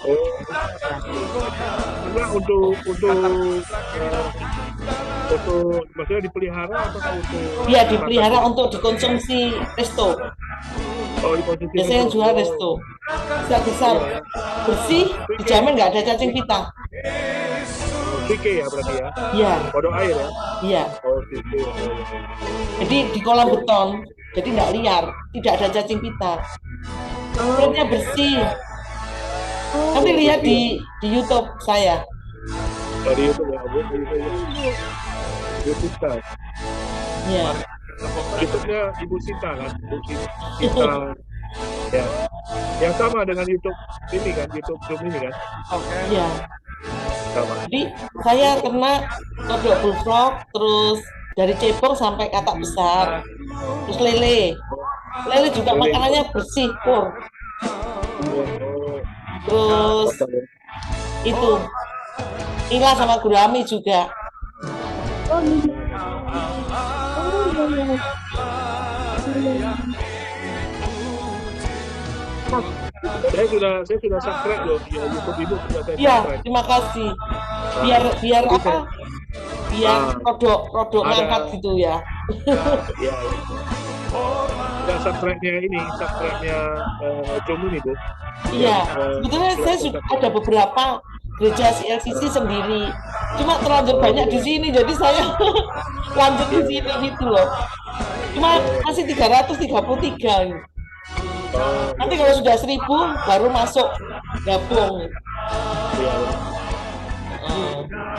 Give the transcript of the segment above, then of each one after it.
Oh, karena maksudnya dipelihara atau untuk Dia makan dipelihara gitu? untuk dikonsumsi resto. Oh, dikonsumsi Biasanya itu. yang jual Oh, resto. Besar-besar, iya ya. bersih, Suike, dijamin nggak ada cacing pita. oh, suike ya berarti ya. Iya, Kodok air ya. iya. Oh, suike. Oh, iya. Jadi di kolam Ya, ya. beton, jadi nggak liar, tidak ada cacing pita. Kulitnya bersih. Nanti Oh, lihat bersih ya. di YouTube saya. Oh, di YouTube ya, Bu. YouTube kan. Iya, YouTube-nya Ibu Sita kan. Sita ya. Yang sama dengan YouTube ini kan, YouTube Zoom ini kan. iya. Sama. Jadi saya kena kodok bullfrog, terus dari cebong sampai katak besar, terus lele. Lele juga Lele. makanannya bersih, pur. Oh, Terus mantap ya. itu nila sama gurami juga. Saya sudah subscribe loh ya, YouTube Ibu sudah saya Iya, subscribe. terima kasih. Nah, Biar biar jadi apa? Biar nah, produk ngangkat ada gitu ya. ya, ya. Ada subscribe-nya Zoom ini Bu, yang Iya, sebetulnya saya platform ada subscribe. beberapa gereja CLCC sendiri. Cuma terlanjur Oh banyak di iya, sini, jadi saya lanjut di iya, sini iya, gitu loh. Cuma iya, iya, masih Bu. 333. Oh Nanti iya, kalau iya, sudah 1.000 baru masuk gabung. iya, iya. Eh,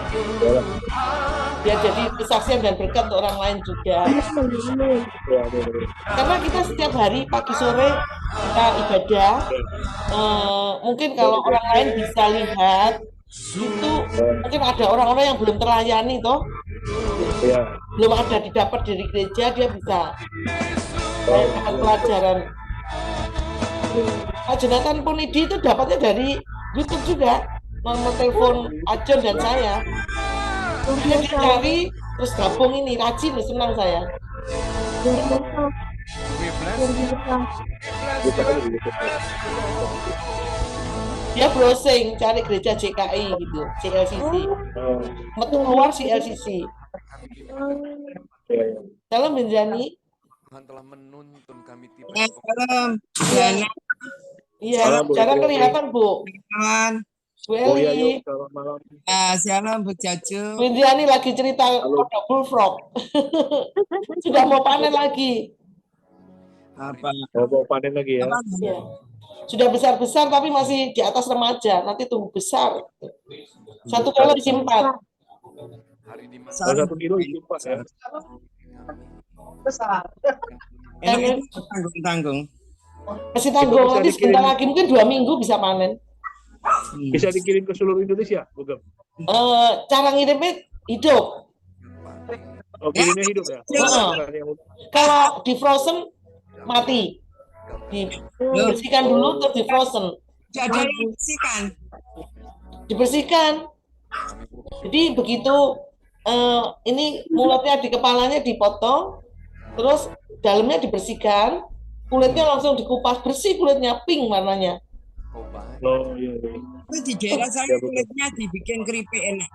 Iya lah. biar jadi kesaksian dan berkat untuk orang lain juga. Iya, iya, iya. Karena kita setiap hari pagi sore kita ibadah. Iya, Mungkin iya, kalau iya. orang lain bisa lihat itu, mungkin ada orang-orang yang belum terlayani toh, Iya. belum ada didapat dari gereja, dia bisa Oh dapat iya, betul. pelajaran. Pak Jonathan Punidi itu dapatnya dari YouTube juga, nomor telepon Ajon dan saya. Dia cari terus gabung ini, rajin, senang saya. Oh, buka aja di YouTube ya. Dia browsing cari gereja JKI gitu, CLCC. Oh, Metu keluar CLCC. iya, iya. Salam Benjani. Tuhan telah menuntun kami Ya, tiba-tiba. salam. Iya, Jana, iya. Salam Bu Jarang Eli. kelihatan Bu. kawan. Bu Oh iya, Eli. yuk, selamat malam. Salam Bu Jaju. Benjani lagi cerita Halo. kodok bullfrog. Sudah mau panen lagi. Apa? Mau panen lagi ya? Apa? Iya. Sudah besar-besar tapi masih di atas remaja. Nanti tumbuh besar. 1 kilo isi 4. Hari di mana Oh, 1 kilo isi 4 ya? Enak Panen. itu tanggung-tanggung. Masih Itu tanggung. bisa Nanti sebentar dikirim, lagi mungkin 2 minggu bisa panen. bisa dikirim ke seluruh Indonesia, bukan? Cara ngirimnya hidup. Oh, kirimnya hidup ya? Oh, bukan yang Kalau di frozen mati. Loh, Dibersihkan dulu terus di frozen. ada yang bersihkan. Dibersihkan. Jadi begitu ini mulutnya di kepalanya dipotong, terus dalamnya dibersihkan, kulitnya langsung dikupas bersih, kulitnya pink warnanya. Oh iya, iya. Itu di daerah saya Ya, betul. kulitnya dibikin keripik enak.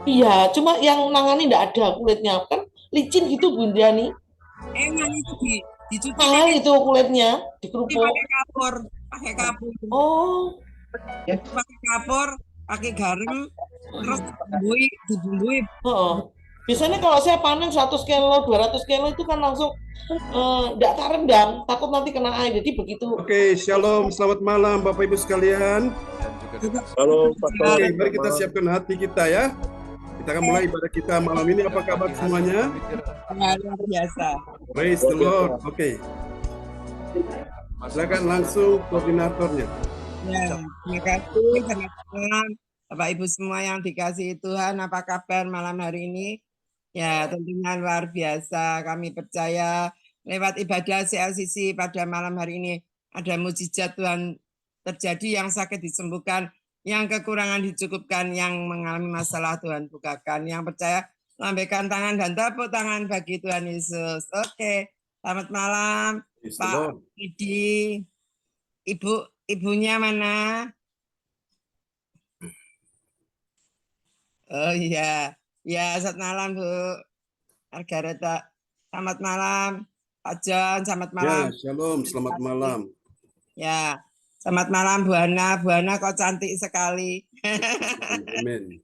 Iya, cuma yang nangani enggak ada kulitnya kan licin gitu Bu Indiani. Enak itu dicuci Mahal itu kulitnya pakai dikerupuk. kapur, pakai kapur, Oh, pakai kapur, pakai garam, terus dibumbui. oh. Biasanya kalau saya panen 100 kilo, 200 kilo itu kan langsung enggak tak rendam, takut nanti kena air. Jadi begitu. Oke, shalom, selamat malam Bapak Ibu sekalian. dan juga dengan Halo, Pastor. Oke, mari kita siapkan hati kita ya. Kita akan mulai ibadah kita malam ini. Apa kabar semuanya? Luar biasa. Praise the Lord. Oke, silakan langsung koordinatornya. Ya, terima kasih teman-teman, Bapak Ibu semua yang dikasihi Tuhan. Apa kabar malam hari ini? Ya, tentunya luar biasa. Kami percaya lewat ibadah CLCC pada malam hari ini ada mujizat Tuhan terjadi, yang sakit disembuhkan, yang kekurangan dicukupkan, yang mengalami masalah Tuhan bukakan. Yang percaya lambaikan tangan dan tepuk tangan bagi Tuhan Yesus. Oke, selamat malam Praise the Pak Lord. Idi. Ibunya mana? Oh iya, ya selamat malam Bu Margareta. Selamat malam Pak John, selamat malam. Ya, shalom, selamat malam. Ya, selamat malam Bu Hana. Bu Hana kok cantik sekali. Amin.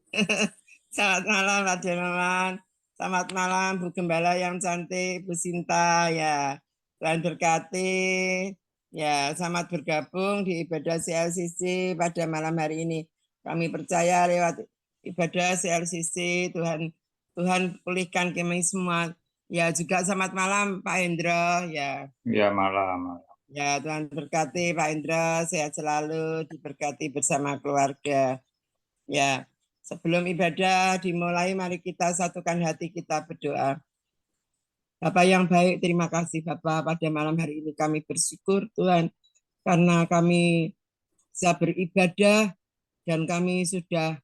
Selamat malam Pak Donovan. Selamat malam Bu Gembala yang cantik, Bu Sinta. Ya, Tuhan berkati. Ya, selamat bergabung di ibadah CLCC pada malam hari ini. Kami percaya lewat ibadah CLCC Tuhan pulihkan kami semua. Ya, juga selamat malam Pak Hendro. Ya. Ya, malam. Ya, Tuhan berkati Pak Hendro, sehat selalu, diberkati bersama keluarga. Ya, sebelum ibadah dimulai, mari kita satukan hati kita berdoa. Bapak yang baik, terima kasih Bapak pada malam hari ini kami bersyukur Tuhan karena kami bisa beribadah dan kami sudah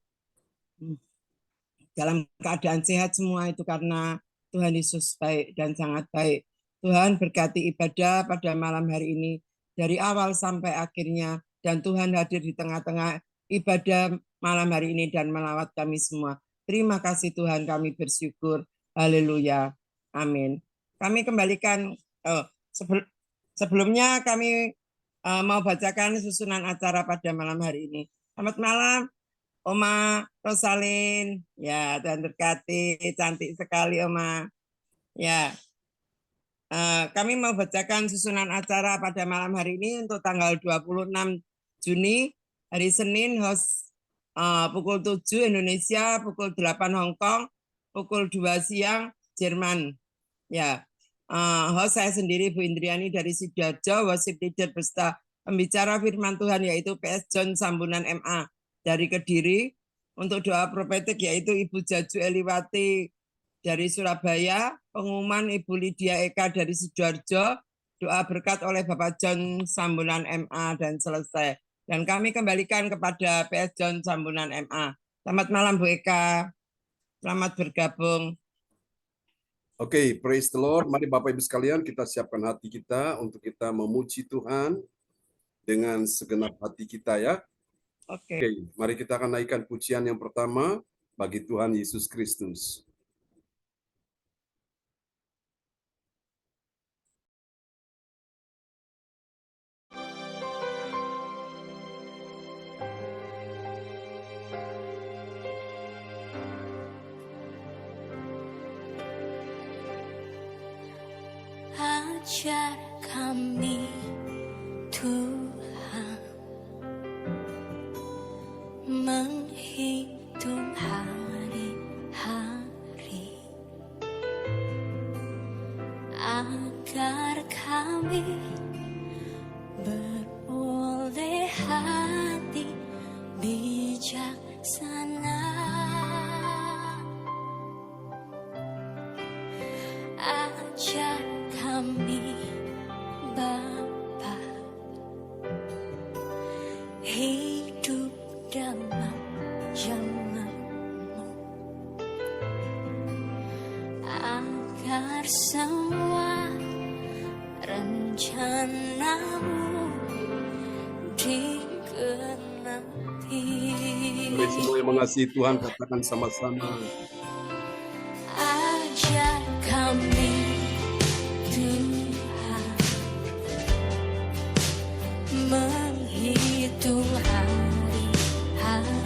dalam keadaan sehat semua itu karena Tuhan Yesus baik dan sangat baik. Tuhan berkati ibadah pada malam hari ini dari awal sampai akhirnya dan Tuhan hadir di tengah-tengah ibadah malam hari ini dan melawat kami semua. Terima kasih Tuhan, kami bersyukur. Haleluya. Amin. Kami kembalikan sebelumnya kami mau bacakan susunan acara pada malam hari ini. Selamat malam Oma Rosalin. Ya, Tuhan berkati, cantik sekali Oma. Ya. Kami mau bacakan susunan acara pada malam hari ini untuk tanggal 26 Juni, hari Senin, host pukul 7 Indonesia, pukul 8 Hong Kong, pukul 2 siang Jerman. Ya, host saya sendiri Bu Indriani dari Sidoarjo, worship leader beserta pembicara firman Tuhan yaitu PS John Sambunan MA dari Kediri. Untuk doa profetik yaitu Ibu Jaju Eliwati dari Surabaya, pengumuman Ibu Lydia Eka dari Sidoarjo, doa berkat oleh Bapak John Sambunan MA dan selesai. Dan kami kembalikan kepada PS John Sambunan MA. Selamat malam Bu Eka. Selamat bergabung. Oke, praise the Lord. Mari Bapak Ibu sekalian kita siapkan hati kita untuk kita memuji Tuhan dengan segenap hati kita ya. Oke, mari kita akan naikkan pujian yang pertama bagi Tuhan Yesus Kristus. Ajar kami Tuhan menghitung hari-hari agar kami beroleh hati bijaksana. Ajar kami Bapa hidup dalam jalan-Mu agar semua rencana-Mu digenapi. Mari semua yang mengasihi Tuhan katakan sama-sama. Ajar kami Tuhan menghitung hari-hari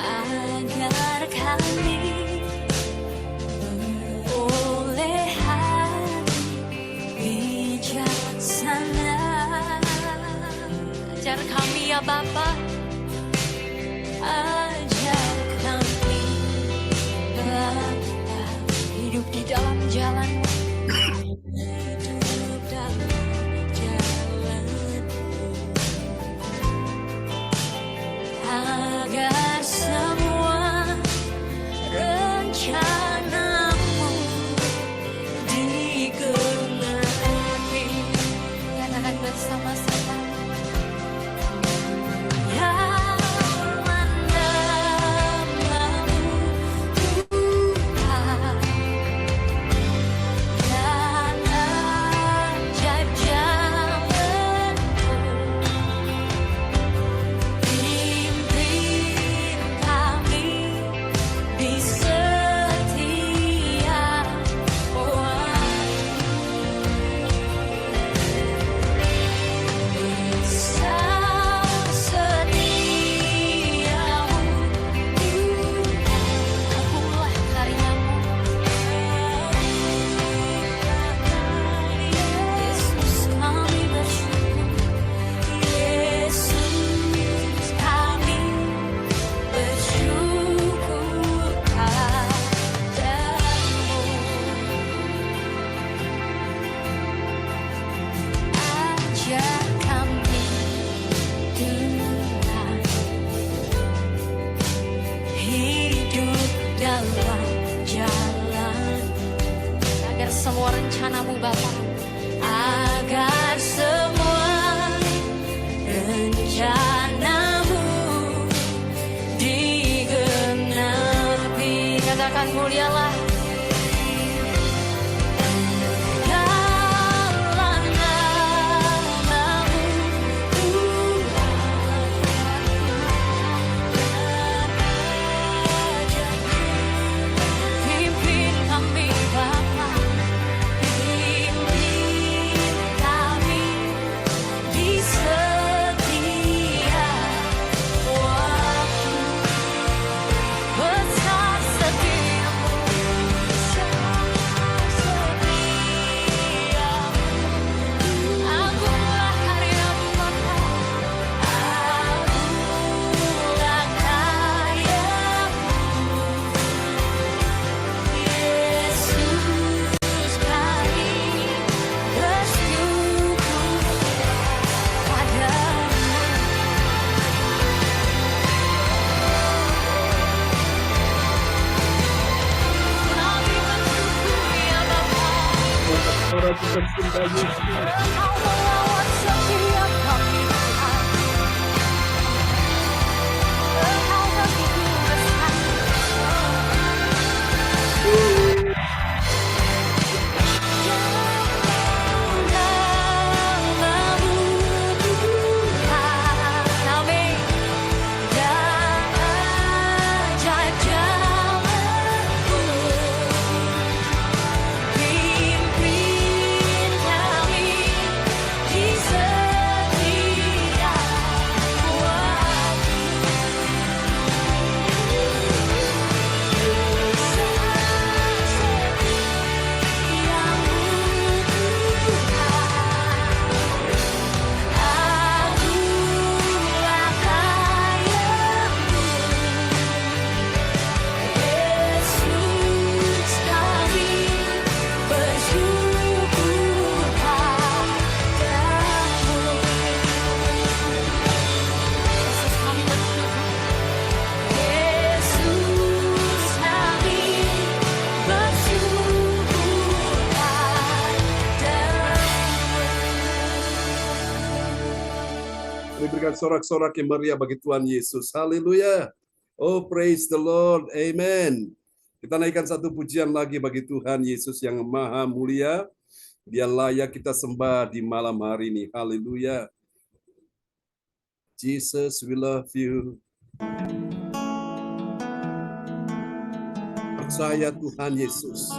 agar kami beroleh hati bijaksana. Ajar kami ya Bapa, ajar kami Bapa hidup di dalam jalan-Mu, hidup dalam jalan-Mu, agar semua rencana-Mu digenapi. Katakan bersama-sama. Yang mana Tuhan mulialah. Dalam namamu pimpin kami Bapa, pimpin kami di setiap waktu. Besar setiamu, agunglah karyamu Bapa, agunglah karyamu. Yesus kami bersyukur padamu. Kami bersyukur ya Bapa, Suara kita cinta Yesus. Engkau melawat setiap kami Tuhan. Engkau begitu besar. Namamu Tuhan, amin. Dan ajaib jalanmu, pimpin kami di setiap waktu. Mari berikan sorak-sorak yang meriah bagi Tuhan Yesus. Haleluya. Oh, praise the Lord. Amen. Kita naikkan satu pujian lagi bagi Tuhan Yesus yang maha mulia. Dia layak kita sembah di malam hari ini. Haleluya. Jesus, we love you. Percaya Tuhan Yesus.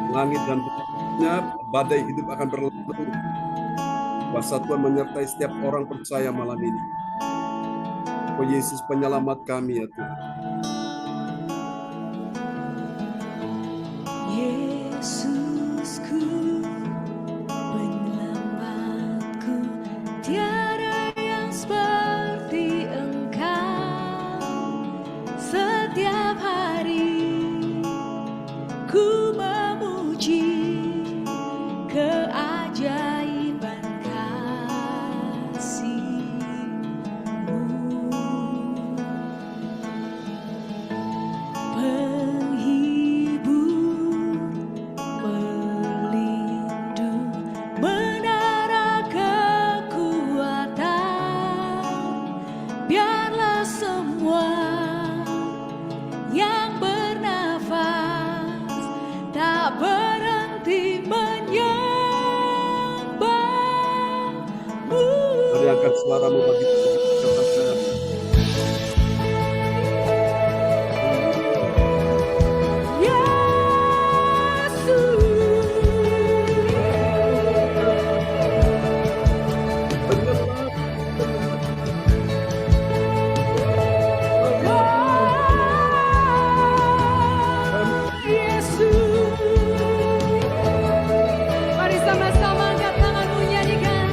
Langit dan bumi, badai hidup akan berlalu. Kuasa Tuhan menyertai setiap orang percaya malam ini. Oh Yesus, penyelamat kami ya Tuhan. Yesusku, penyelamatku, tiada yang seperti Engkau. Setiap hari ku memuji keajaiban kasih-Mu. Penghibur, pelindung, menara kekuatan, biarlah semua yang bernafas tak berhenti menyembah-Mu. Mari angkat suaramu bagi Tuhan. Mari sama-sama angkat tanganmu, nyanyikan.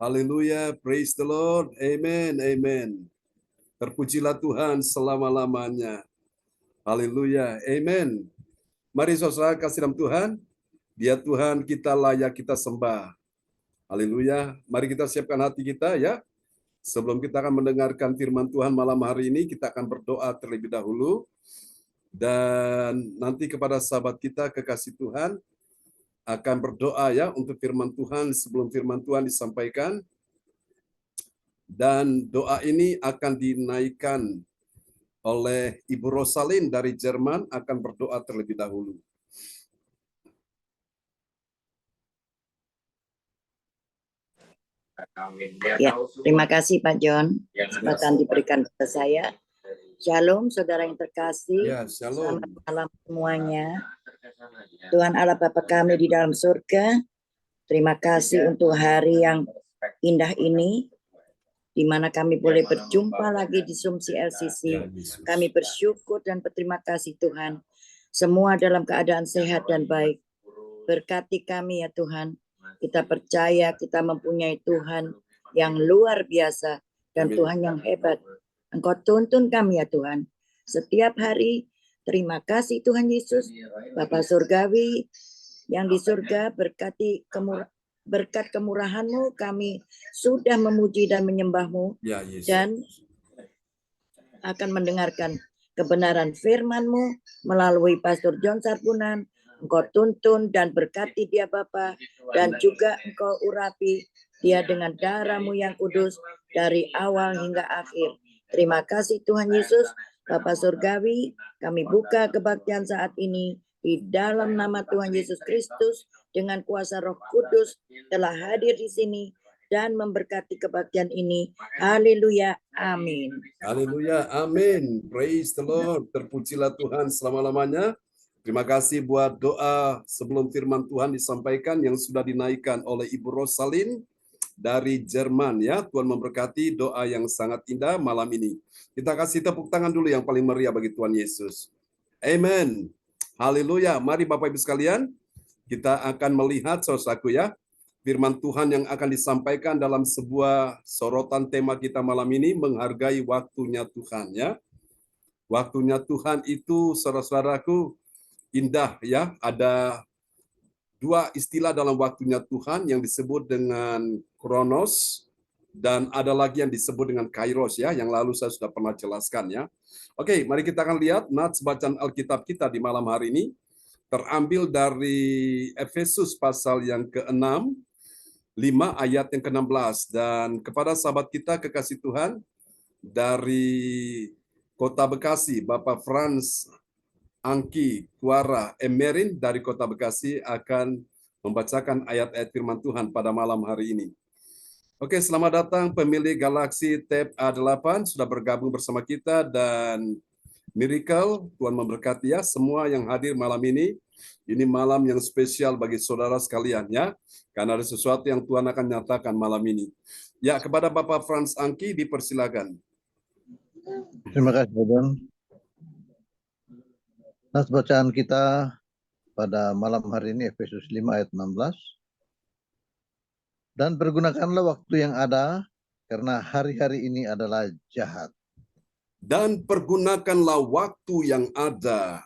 Haleluya, praise the Lord. Amen, amen. Terpujilah Tuhan selama-lamanya. Haleluya, amen. Mari saudara kasih dalam Tuhan. Dia Tuhan kita layak kita sembah. Haleluya. Mari kita siapkan hati kita ya. Sebelum kita akan mendengarkan firman Tuhan malam hari ini, kita akan berdoa terlebih dahulu. Dan nanti kepada sahabat kita kekasih Tuhan akan berdoa ya untuk firman Tuhan sebelum firman Tuhan disampaikan. Dan doa ini akan dinaikkan oleh Ibu Rosalin dari Jerman, akan berdoa terlebih dahulu. Ya, terima kasih Pak John. Kesempatan diberikan kepada saya. Shalom, saudara yang terkasih. Ya, shalom. Selamat malam semuanya. Tuhan Allah Bapa kami di dalam surga, terima kasih untuk hari yang indah ini, di mana kami boleh berjumpa lagi di Sumsi LCC. Kami bersyukur dan berterima kasih Tuhan. Semua dalam keadaan sehat dan baik. Berkati kami ya Tuhan. Kita percaya kita mempunyai Tuhan yang luar biasa dan Tuhan yang hebat. Engkau tuntun kami ya Tuhan. Setiap hari, terima kasih Tuhan Yesus, Bapa Surgawi yang di surga, berkat kemurahan-Mu kami sudah memuji dan menyembah-Mu dan akan mendengarkan kebenaran firman-Mu melalui Pastor John Sarbunan. Engkau tuntun dan berkati dia Bapa, dan juga Engkau urapi dia dengan darah-Mu yang kudus dari awal hingga akhir. Terima kasih Tuhan Yesus, Bapa Surgawi, kami buka kebaktian saat ini di dalam nama Tuhan Yesus Kristus dengan kuasa Roh Kudus telah hadir di sini dan memberkati kebaktian ini. Haleluya, amin. Haleluya, amin. Praise the Lord. Terpujilah Tuhan selama-lamanya. Terima kasih buat doa sebelum firman Tuhan disampaikan yang sudah dinaikkan oleh Ibu Rosalin dari Jerman ya. Tuhan memberkati doa yang sangat indah malam ini. Kita kasih tepuk tangan dulu yang paling meriah bagi Tuhan Yesus. Amen. Haleluya. Mari Bapak Ibu sekalian, kita akan melihat saudaraku ya, firman Tuhan yang akan disampaikan dalam sebuah sorotan tema kita malam ini, menghargai waktunya Tuhan ya. Waktunya Tuhan itu saudara-saudaraku indah ya, ada dua istilah dalam waktunya Tuhan yang disebut dengan kronos dan ada lagi yang disebut dengan kairos ya, yang lalu saya sudah pernah jelaskan ya. Oke, mari kita akan lihat nats bacaan Alkitab kita di malam hari ini terambil dari Efesus pasal yang ke-6, 5 ayat yang ke-16, dan kepada sahabat kita kekasih Tuhan dari Kota Bekasi, Bapak Franz Angki Kuara Emerin dari Kota Bekasi akan membacakan ayat-ayat firman Tuhan pada malam hari ini. Oke, selamat datang pemilik Galaxy Tab A8 sudah bergabung bersama kita, dan Miracle, Tuhan memberkati ya semua yang hadir malam ini. Ini malam yang spesial bagi saudara sekalian ya, karena ada sesuatu yang Tuhan akan nyatakan malam ini. Ya, kepada Bapak Franz Angki dipersilakan. Terima kasih, Bang. Nas bacaan kita pada malam hari ini Efesus 5 ayat 16. Dan pergunakanlah waktu yang ada karena hari-hari ini adalah jahat. Dan pergunakanlah waktu yang ada.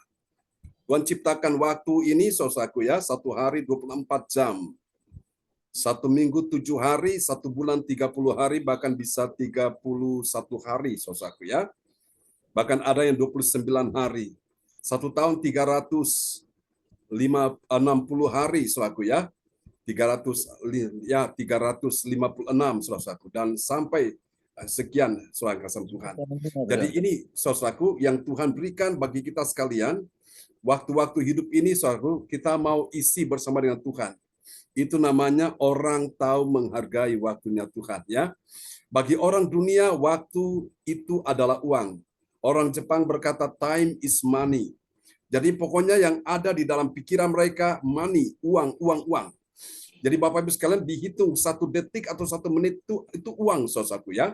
Tuhan ciptakan waktu ini saudaraku ya, 1 hari 24 jam. 1 minggu 7 hari, 1 bulan 30 hari, bahkan bisa 31 hari saudaraku ya. Bahkan ada yang 29 hari. 1 tahun 360 hari saudaraku ya. 356 saudaraku, dan sampai sekian saudara kasih Tuhan. Jadi ini saudaraku yang Tuhan berikan bagi kita sekalian, waktu-waktu hidup ini saudaraku, kita mau isi bersama dengan Tuhan. Itu namanya orang tahu menghargai waktunya Tuhan ya. Bagi orang dunia waktu itu adalah uang. Orang Jepang berkata time is money. Jadi pokoknya yang ada di dalam pikiran mereka money, uang, uang, uang. Jadi Bapak Ibu sekalian dihitung 1 detik atau 1 menit itu uang saudaraku ya.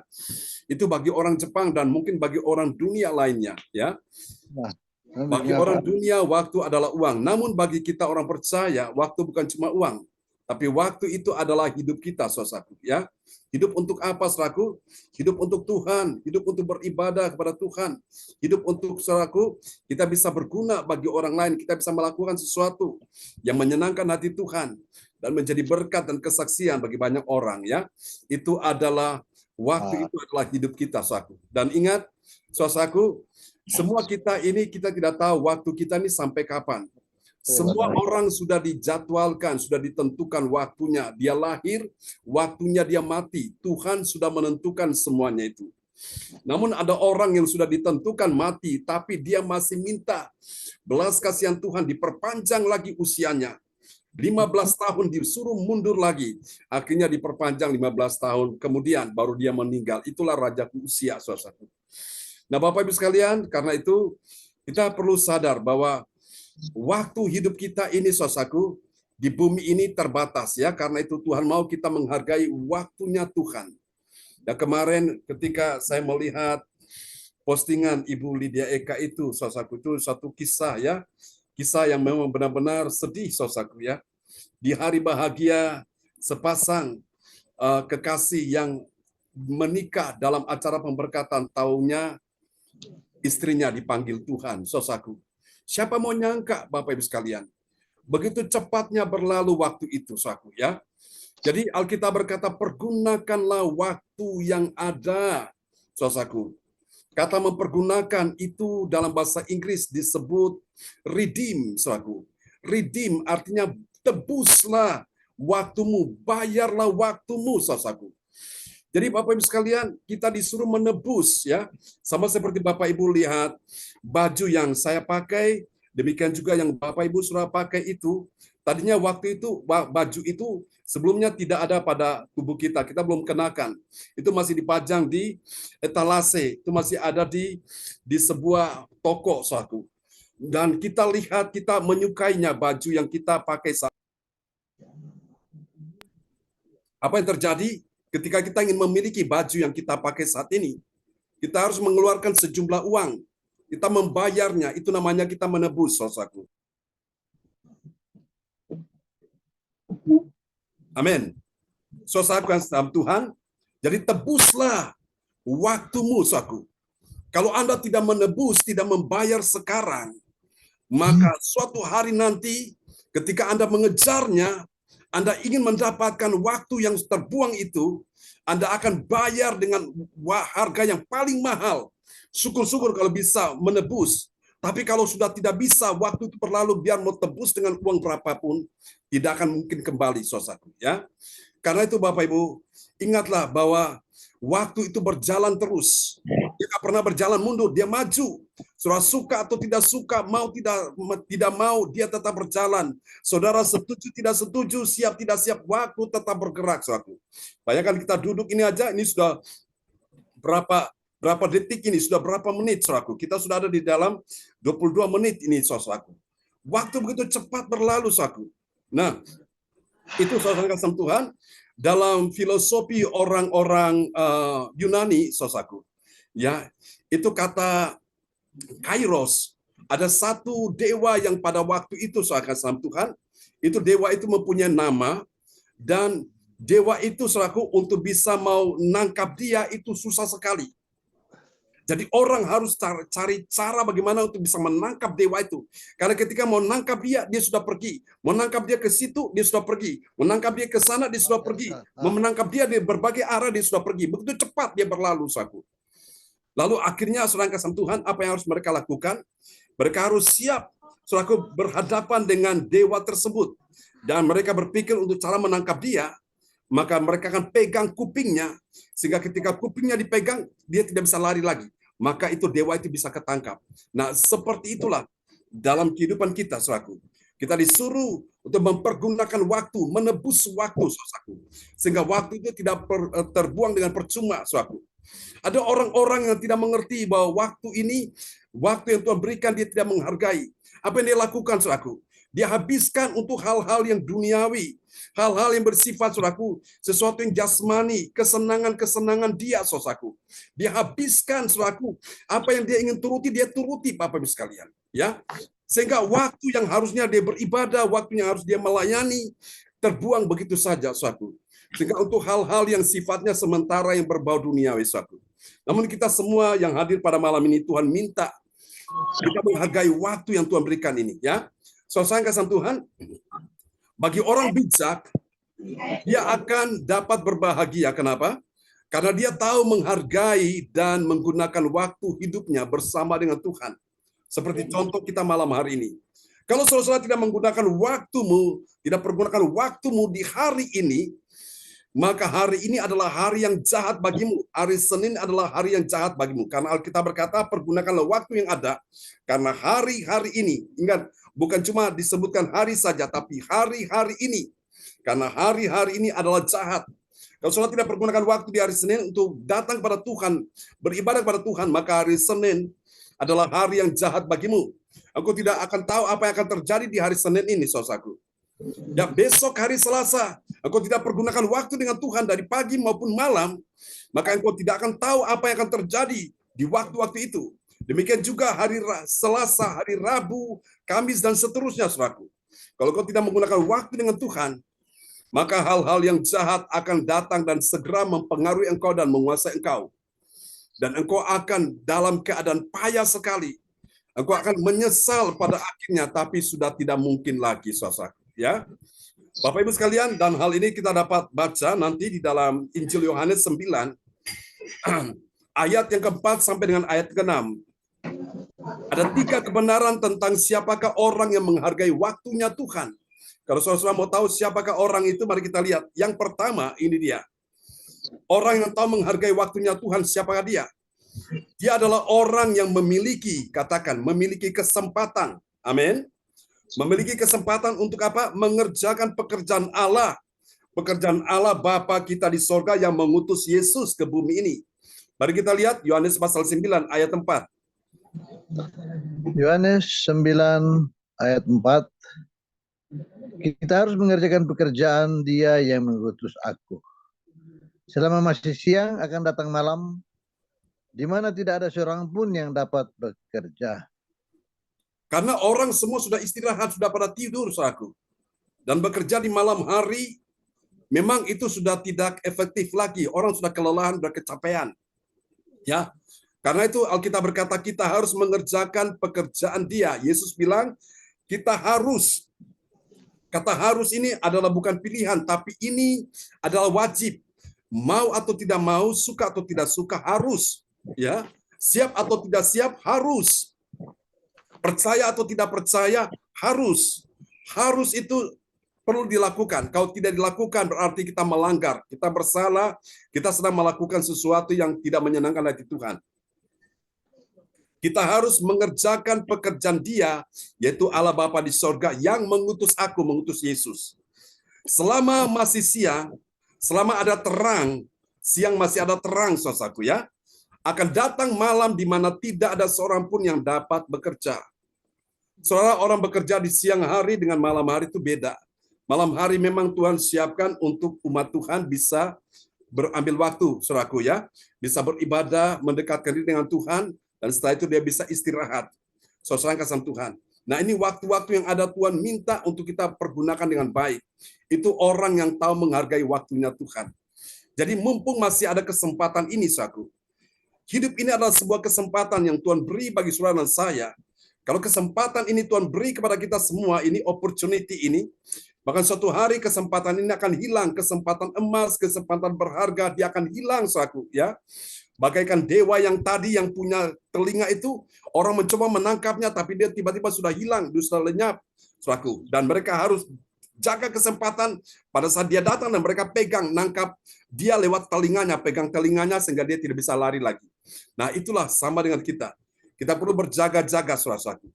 Itu bagi orang Jepang dan mungkin bagi orang dunia lainnya ya. Bagi orang dunia waktu adalah uang. Namun bagi kita orang percaya waktu bukan cuma uang. Tapi waktu itu adalah hidup kita, saudaraku, ya. Hidup untuk apa, saudaraku? Hidup untuk Tuhan, hidup untuk beribadah kepada Tuhan, hidup untuk, saudaraku, kita bisa berguna bagi orang lain, kita bisa melakukan sesuatu yang menyenangkan hati Tuhan dan menjadi berkat dan kesaksian bagi banyak orang, ya. Itu adalah waktu, itu adalah hidup kita, saudaraku. Dan ingat, saudaraku, semua kita ini kita tidak tahu waktu kita ini sampai kapan. Semua orang sudah dijadwalkan, sudah ditentukan waktunya. Dia lahir, waktunya dia mati. Tuhan sudah menentukan semuanya itu. Namun ada orang yang sudah ditentukan mati, tapi dia masih minta belas kasihan Tuhan diperpanjang lagi usianya. 15 tahun disuruh mundur lagi. Akhirnya diperpanjang 15 tahun. Kemudian baru dia meninggal. Itulah raja usia, saudaraku. Nah, Bapak Ibu sekalian, karena itu kita perlu sadar bahwa waktu hidup kita ini, saudaraku, di bumi ini terbatas, ya. Karena itu Tuhan mau kita menghargai waktunya Tuhan. Dan kemarin ketika saya melihat postingan Ibu Lydia Eka itu, saudaraku, itu satu kisah, ya. Kisah yang memang benar-benar sedih, saudaraku, ya. Di hari bahagia sepasang kekasih yang menikah dalam acara pemberkatan, taunya istrinya dipanggil Tuhan, saudaraku. Siapa mau nyangka, Bapak Ibu sekalian, begitu cepatnya berlalu waktu itu, saudaraku, ya. Jadi Alkitab berkata, pergunakanlah waktu yang ada, saudaraku. Kata mempergunakan itu dalam bahasa Inggris disebut redeem, saudaraku. Redeem artinya tebuslah waktumu, bayarlah waktumu, saudaraku. Jadi Bapak Ibu sekalian, kita disuruh menebus, ya. Sama seperti Bapak Ibu lihat baju yang saya pakai, demikian juga yang Bapak Ibu sudah pakai itu. Tadinya waktu itu baju itu sebelumnya tidak ada pada tubuh kita, kita belum kenakan. Itu masih dipajang di etalase, itu masih ada di sebuah toko, saudaraku. Dan kita lihat, kita menyukainya baju yang kita pakai saat. Apa yang terjadi? Ketika kita ingin memiliki baju yang kita pakai saat ini, kita harus mengeluarkan sejumlah uang. Kita membayarnya, itu namanya kita menebus, saudaraku. Amin. Saudaraku yang dalam Tuhan, jadi tebuslah waktumu, saudaraku. Kalau Anda tidak menebus, tidak membayar sekarang, maka suatu hari nanti ketika Anda mengejarnya, Anda ingin mendapatkan waktu yang terbuang itu, Anda akan bayar dengan harga yang paling mahal. Syukur-syukur kalau bisa menebus. Tapi kalau sudah tidak bisa, waktu itu berlalu, biar mau tebus dengan uang berapapun, tidak akan mungkin kembali, saudaraku, ya. Karena itu Bapak Ibu, ingatlah bahwa waktu itu berjalan terus. Dia tidak pernah berjalan mundur, dia maju. Saudara suka atau tidak suka, mau tidak mau, dia tetap berjalan. Saudara setuju tidak setuju, siap tidak siap, waktu tetap bergerak, saudaraku. Bayangkan kita duduk ini aja, ini sudah berapa detik ini, sudah berapa menit, saudaraku. Kita sudah ada di dalam 22 menit ini, saudaraku. Waktu begitu cepat berlalu, saudaraku. Nah, itu saudara kasih Tuhan, dalam filosofi orang-orang Yunani, saudaraku. Ya, itu kata Kairos. Ada satu dewa yang pada waktu itu, saudara kasih Tuhan, itu dewa itu mempunyai nama, dan dewa itu, saudaraku, untuk bisa mau nangkap dia itu susah sekali. Jadi orang harus cari cara bagaimana untuk bisa menangkap dewa itu. Karena ketika mau nangkap dia sudah pergi. Mau nangkap dia ke situ, dia sudah pergi. Menangkap dia ke sana, dia sudah pergi. Menangkap dia di berbagai arah, dia sudah pergi. Begitu cepat dia berlalu, saudaraku. Lalu akhirnya, saudara kasih Tuhan, apa yang harus mereka lakukan? Mereka harus siap, saudaraku, berhadapan dengan dewa tersebut. Dan mereka berpikir untuk cara menangkap dia, maka mereka akan pegang kupingnya, sehingga ketika kupingnya dipegang, dia tidak bisa lari lagi. Maka itu dewa itu bisa ketangkap. Nah, seperti itulah dalam kehidupan kita, saudaraku. Kita disuruh untuk mempergunakan waktu, menebus waktu, saudaraku. Sehingga waktu itu tidak terbuang dengan percuma, saudaraku. Ada orang-orang yang tidak mengerti bahwa waktu ini, waktu yang Tuhan berikan, dia tidak menghargai. Apa yang dia lakukan, saudaraku? Dia habiskan untuk hal-hal yang duniawi. Hal-hal yang bersifat, saudaraku, sesuatu yang jasmani, kesenangan-kesenangan dia, saudaraku. Dia habiskan, saudaraku, apa yang dia ingin turuti, dia turuti, Bapak Ibu sekalian. Ya, sehingga waktu yang harusnya dia beribadah, waktu yang harus dia melayani, terbuang begitu saja, saudaraku. Sehingga untuk hal-hal yang sifatnya sementara yang berbau duniawi, saudaraku. Namun kita semua yang hadir pada malam ini, Tuhan minta kita menghargai waktu yang Tuhan berikan ini, ya. Saudara kasih Tuhan, bagi orang bijak, dia akan dapat berbahagia. Kenapa? Karena dia tahu menghargai dan menggunakan waktu hidupnya bersama dengan Tuhan. Seperti contoh kita malam hari ini. Kalau saudara tidak menggunakan waktumu, tidak pergunakan waktumu di hari ini, maka hari ini adalah hari yang jahat bagimu. Hari Senin adalah hari yang jahat bagimu. Karena Alkitab berkata, pergunakanlah waktu yang ada. Karena hari-hari ini, ingat, bukan cuma disebutkan hari saja, tapi hari-hari ini. Karena hari-hari ini adalah jahat. Kalau saudara tidak pergunakan waktu di hari Senin untuk datang kepada Tuhan, beribadah kepada Tuhan, maka hari Senin adalah hari yang jahat bagimu. Aku tidak akan tahu apa yang akan terjadi di hari Senin ini, saudaraku. Ya, besok hari Selasa, engkau tidak pergunakan waktu dengan Tuhan dari pagi maupun malam, maka engkau tidak akan tahu apa yang akan terjadi di waktu-waktu itu. Demikian juga hari Selasa, hari Rabu, Kamis, dan seterusnya, saudaraku. Kalau engkau tidak menggunakan waktu dengan Tuhan, maka hal-hal yang jahat akan datang dan segera mempengaruhi engkau dan menguasai engkau. Dan engkau akan dalam keadaan payah sekali. Engkau akan menyesal pada akhirnya, tapi sudah tidak mungkin lagi, saudara. Ya, Bapak Ibu sekalian, dan hal ini kita dapat baca nanti di dalam Injil Yohanes 9, ayat yang keempat sampai dengan ayat ke-6. Ada 3 kebenaran tentang siapakah orang yang menghargai waktunya Tuhan. Kalau saudara mau tahu siapakah orang itu, mari kita lihat. Yang pertama, ini dia. Orang yang tahu menghargai waktunya Tuhan, siapakah dia? Dia adalah orang yang memiliki, katakan, memiliki kesempatan. Amin. Memiliki kesempatan untuk apa? Mengerjakan pekerjaan Allah. Pekerjaan Allah Bapa kita di sorga yang mengutus Yesus ke bumi ini. Mari kita lihat Yohanes pasal 9 ayat 4. Yohanes 9 ayat 4. Kita harus mengerjakan pekerjaan Dia yang mengutus aku. Selama masih siang akan datang malam, di mana tidak ada seorang pun yang dapat bekerja. Karena orang semua sudah istirahat, sudah pada tidur, saudaraku. Dan bekerja di malam hari, memang itu sudah tidak efektif lagi. Orang sudah kelelahan, sudah kecapean. Ya, karena itu Alkitab berkata kita harus mengerjakan pekerjaan Dia. Yesus bilang kita harus. Kata harus ini adalah bukan pilihan, tapi ini adalah wajib. Mau atau tidak mau, suka atau tidak suka, harus. Ya, siap atau tidak siap, harus. Percaya atau tidak percaya, harus. Harus itu perlu dilakukan. Kalau tidak dilakukan, berarti kita melanggar. Kita bersalah, kita sedang melakukan sesuatu yang tidak menyenangkan hati Tuhan. Kita harus mengerjakan pekerjaan Dia, yaitu Allah Bapa di sorga yang mengutus aku, mengutus Yesus. Selama masih siang, selama ada terang, siang masih ada terang, saudaraku ya, akan datang malam di mana tidak ada seorang pun yang dapat bekerja. Saudara, orang bekerja di siang hari dengan malam hari itu beda. Malam hari memang Tuhan siapkan untuk umat Tuhan bisa berambil waktu, saudaraku ya, bisa beribadah, mendekatkan diri dengan Tuhan, dan setelah itu dia bisa istirahat. Saudara kasih Tuhan. Nah, ini waktu-waktu yang ada Tuhan minta untuk kita pergunakan dengan baik. Itu orang yang tahu menghargai waktunya Tuhan. Jadi mumpung masih ada kesempatan ini, saudaraku. Hidup ini adalah sebuah kesempatan yang Tuhan beri bagi saudara dan saya. Kalau kesempatan ini Tuhan beri kepada kita semua, ini opportunity ini, bahkan suatu hari kesempatan ini akan hilang, kesempatan emas, kesempatan berharga, dia akan hilang, saudaraku ya. Bagaikan dewa yang tadi yang punya telinga itu, orang mencoba menangkapnya, tapi dia tiba-tiba sudah hilang, dia sudah lenyap, saudaraku. Dan mereka harus jaga kesempatan pada saat dia datang dan mereka pegang, nangkap dia lewat telinganya, pegang telinganya sehingga dia tidak bisa lari lagi. Nah, itulah sama dengan kita. Kita perlu berjaga-jaga, saudaraku.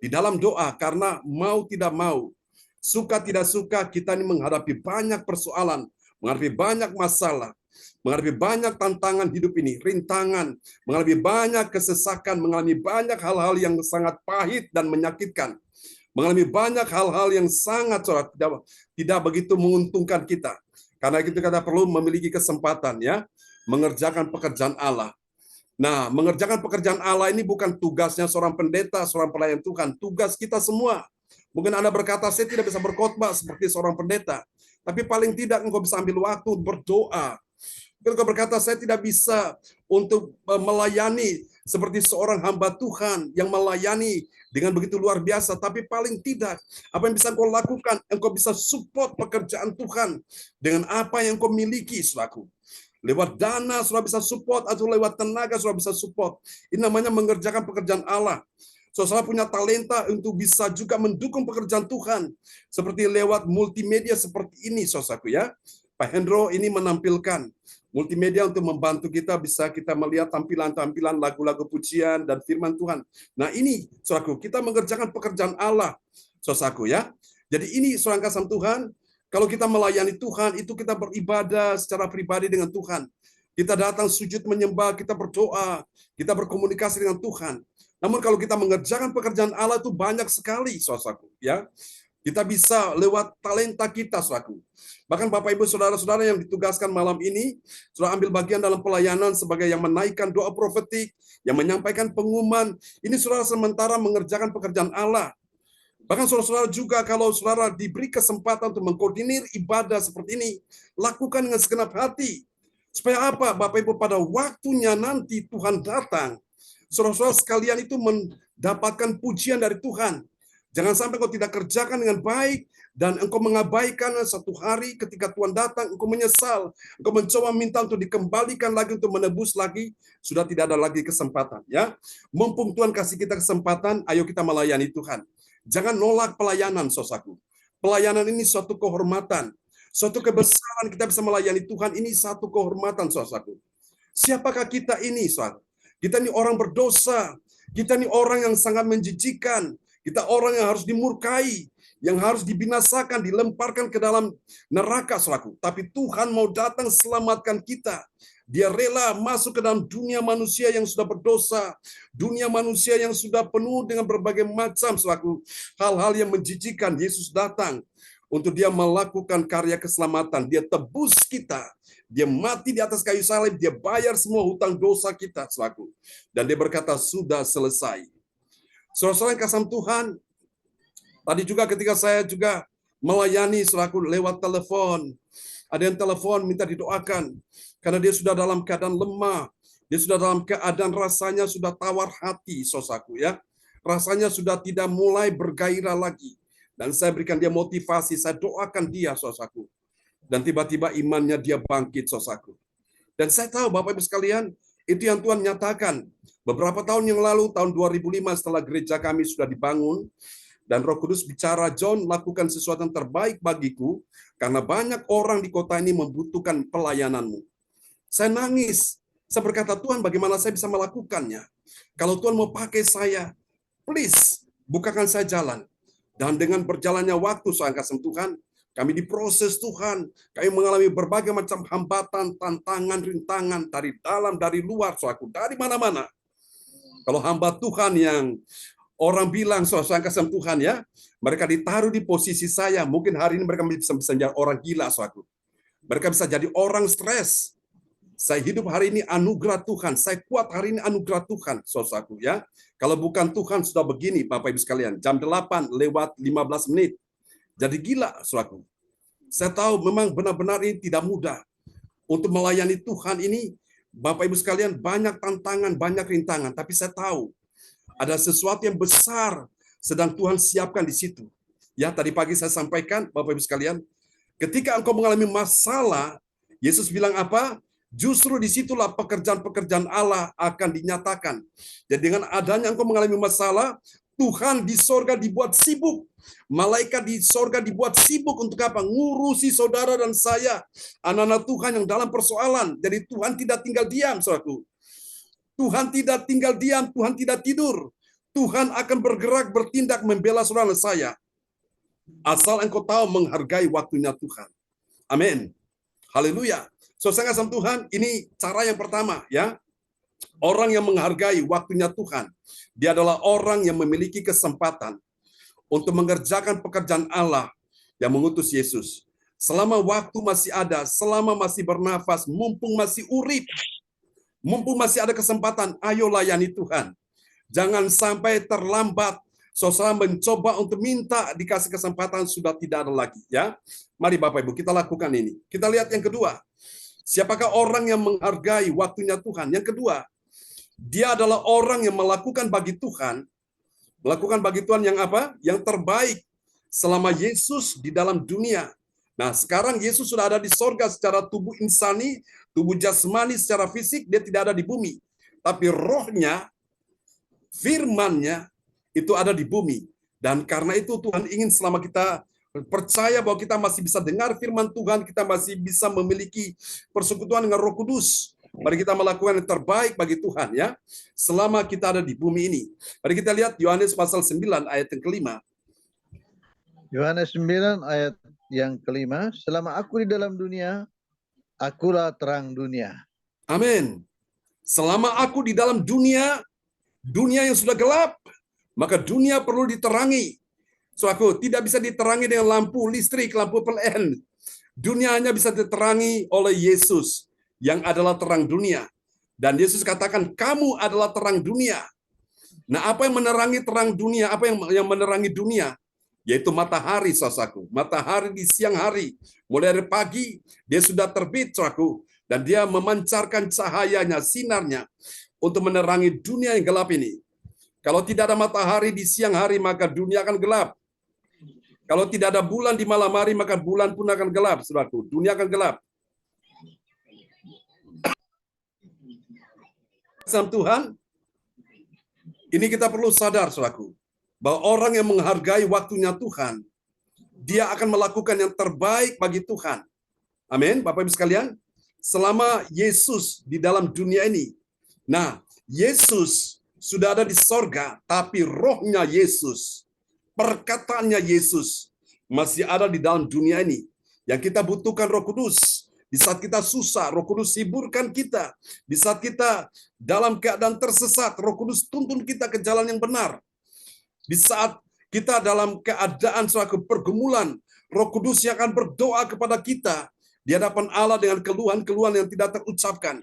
Di dalam doa, karena mau tidak mau, suka tidak suka, kita ini menghadapi banyak persoalan, menghadapi banyak masalah, menghadapi banyak tantangan hidup ini, rintangan, mengalami banyak kesesakan, mengalami banyak hal-hal yang sangat pahit dan menyakitkan, mengalami banyak hal-hal yang sangat tidak begitu menguntungkan kita. Karena itu kita perlu memiliki kesempatan ya, mengerjakan pekerjaan Allah. Nah, mengerjakan pekerjaan Allah ini bukan tugasnya seorang pendeta, seorang pelayan Tuhan, tugas kita semua. Mungkin Anda berkata, saya tidak bisa berkhotbah seperti seorang pendeta. Tapi paling tidak engkau bisa ambil waktu berdoa. Mungkin engkau berkata, saya tidak bisa untuk melayani seperti seorang hamba Tuhan yang melayani dengan begitu luar biasa. Tapi paling tidak, apa yang bisa engkau lakukan, engkau bisa support pekerjaan Tuhan dengan apa yang engkau miliki, saudaraku. Lewat dana sudah bisa support, atau lewat tenaga sudah bisa support. Ini namanya mengerjakan pekerjaan Allah. Saudara punya talenta untuk bisa juga mendukung pekerjaan Tuhan. Seperti lewat multimedia seperti ini, saudaraku ya. Pak Hendro ini menampilkan multimedia untuk membantu kita, bisa kita melihat tampilan-tampilan lagu-lagu pujian dan firman Tuhan. Nah ini, saudaraku, kita mengerjakan pekerjaan Allah, saudaraku ya. Jadi ini seorang kasih Tuhan. Kalau kita melayani Tuhan, itu kita beribadah secara pribadi dengan Tuhan. Kita datang sujud menyembah, kita berdoa, kita berkomunikasi dengan Tuhan. Namun kalau kita mengerjakan pekerjaan Allah itu banyak sekali, saudaraku. Ya, kita bisa lewat talenta kita, saudaraku. Bahkan Bapak Ibu Saudara-saudara yang ditugaskan malam ini, sudah ambil bagian dalam pelayanan sebagai yang menaikkan doa profetik, yang menyampaikan pengumuman. Ini saudara sementara mengerjakan pekerjaan Allah. Bahkan saudara-saudara juga kalau saudara diberi kesempatan untuk mengkoordinir ibadah seperti ini, lakukan dengan segenap hati. Supaya apa? Bapak Ibu, pada waktunya nanti Tuhan datang, saudara-saudara sekalian itu mendapatkan pujian dari Tuhan. Jangan sampai engkau tidak kerjakan dengan baik, dan engkau mengabaikan satu hari ketika Tuhan datang, engkau menyesal, engkau mencoba minta untuk dikembalikan lagi, untuk menebus lagi, sudah tidak ada lagi kesempatan. Ya, mumpung Tuhan kasih kita kesempatan, ayo kita melayani Tuhan. Jangan nolak pelayanan, saudaraku. Pelayanan ini suatu kehormatan, suatu kebesaran kita bisa melayani Tuhan. Ini satu kehormatan, saudaraku. Siapakah kita ini, saudara? Kita ini orang berdosa. Kita ini orang yang sangat menjijikkan. Kita orang yang harus dimurkai, yang harus dibinasakan, dilemparkan ke dalam neraka, saudaraku. Tapi Tuhan mau datang selamatkan kita. Dia rela masuk ke dalam dunia manusia yang sudah berdosa, dunia manusia yang sudah penuh dengan berbagai macam selaku hal-hal yang menjijikan. Yesus datang untuk dia melakukan karya keselamatan. Dia tebus kita, dia mati di atas kayu salib, dia bayar semua hutang dosa kita selaku. Dan dia berkata, sudah selesai. Saudara-saudara yang kasih Tuhan, tadi juga ketika saya juga melayani selaku lewat telepon, ada yang telepon minta didoakan. Karena dia sudah dalam keadaan lemah. Dia sudah dalam keadaan rasanya sudah tawar hati, saudaraku ya. Rasanya sudah tidak mulai bergairah lagi. Dan saya berikan dia motivasi, saya doakan dia, saudaraku. Dan tiba-tiba imannya dia bangkit, saudaraku. Dan saya tahu Bapak Ibu sekalian, itu yang Tuhan nyatakan. Beberapa tahun yang lalu, tahun 2005 setelah gereja kami sudah dibangun, dan Roh Kudus bicara, John, lakukan sesuatu yang terbaik bagiku, karena banyak orang di kota ini membutuhkan pelayananmu. Saya nangis. Saya berkata, Tuhan, bagaimana saya bisa melakukannya? Kalau Tuhan mau pakai saya, please, bukakan saya jalan. Dan dengan berjalannya waktu, saya kasih Tuhan, kami diproses Tuhan. Kami mengalami berbagai macam hambatan, tantangan, rintangan, dari dalam, dari luar, saudaraku, dari mana-mana. Kalau hamba Tuhan yang orang bilang, saya kasih Tuhan ya, mereka ditaruh di posisi saya, mungkin hari ini mereka bisa menjadi orang gila, saudaraku. Mereka bisa jadi orang stres. Saya hidup hari ini anugerah Tuhan. Saya kuat hari ini anugerah Tuhan, saudaraku ya. Kalau bukan Tuhan sudah begini, Bapak Ibu sekalian. Jam 8 lewat 15 menit. Jadi gila, saudaraku. Saya tahu memang benar-benar ini tidak mudah. Untuk melayani Tuhan ini, Bapak Ibu sekalian, banyak tantangan, banyak rintangan. Tapi saya tahu ada sesuatu yang besar sedang Tuhan siapkan di situ. Ya, tadi pagi saya sampaikan, Bapak Ibu sekalian, ketika engkau mengalami masalah, Yesus bilang apa? Justru disitulah pekerjaan-pekerjaan Allah akan dinyatakan. Jadi dengan adanya engkau mengalami masalah, Tuhan di sorga dibuat sibuk. Malaikat di sorga dibuat sibuk untuk apa? Ngurusi saudara dan saya. Anak-anak Tuhan yang dalam persoalan. Jadi Tuhan tidak tinggal diam, saudaraku. Tuhan tidak tinggal diam, Tuhan tidak tidur. Tuhan akan bergerak, bertindak membela saudara dan saya. Asal engkau tahu menghargai waktunya Tuhan. Amin. Haleluya. So, saya kasih Tuhan, ini cara yang pertama ya. Orang yang menghargai waktunya Tuhan, dia adalah orang yang memiliki kesempatan untuk mengerjakan pekerjaan Allah yang mengutus Yesus. Selama waktu masih ada, selama masih bernafas, mumpung masih urip, mumpung masih ada kesempatan, ayo layani Tuhan. Jangan sampai terlambat saudara mencoba untuk minta dikasih kesempatan sudah tidak ada lagi, ya. Mari Bapak Ibu kita lakukan ini. Kita lihat yang kedua. Siapakah orang yang menghargai waktunya Tuhan? Yang kedua, dia adalah orang yang melakukan bagi Tuhan yang apa? Yang terbaik selama Yesus di dalam dunia. Nah, sekarang Yesus sudah ada di sorga secara tubuh insani, tubuh jasmani secara fisik, dia tidak ada di bumi. Tapi rohnya, firman-Nya itu ada di bumi. Dan karena itu Tuhan ingin selama kita percaya bahwa kita masih bisa dengar firman Tuhan, kita masih bisa memiliki persekutuan dengan Roh Kudus. Mari kita melakukan yang terbaik bagi Tuhan, ya. Selama kita ada di bumi ini. Mari kita lihat Yohanes pasal 9 ayat yang kelima. Yohanes 9 ayat yang kelima, selama aku di dalam dunia, akulah terang dunia. Amin. Selama aku di dalam dunia, dunia yang sudah gelap, maka dunia perlu diterangi. So aku tidak bisa diterangi dengan lampu listrik, lampu PLN. Dunia hanya bisa diterangi oleh Yesus yang adalah terang dunia. Dan Yesus katakan, kamu adalah terang dunia. Nah, apa yang menerangi terang dunia? Apa yang menerangi dunia? Yaitu matahari, saudaraku. Matahari di siang hari. Mulai dari pagi, dia sudah terbit, saudaraku. Dan dia memancarkan cahayanya, sinarnya, untuk menerangi dunia yang gelap ini. Kalau tidak ada matahari di siang hari, maka dunia akan gelap. Kalau tidak ada bulan di malam hari, maka bulan pun akan gelap, saudaraku. Dunia akan gelap. Sama Tuhan, ini kita perlu sadar, saudaraku, bahwa orang yang menghargai waktunya Tuhan, dia akan melakukan yang terbaik bagi Tuhan. Amin, Bapak Ibu sekalian. Selama Yesus di dalam dunia ini, nah, Yesus sudah ada di sorga, tapi rohnya Yesus, perkataannya Yesus masih ada di dalam dunia ini. Yang kita butuhkan Roh Kudus. Di saat kita susah, Roh Kudus hiburkan kita. Di saat kita dalam keadaan tersesat, Roh Kudus tuntun kita ke jalan yang benar. Di saat kita dalam keadaan suatu pergumulan, Roh Kudus yang akan berdoa kepada kita di hadapan Allah dengan keluhan-keluhan yang tidak terucapkan.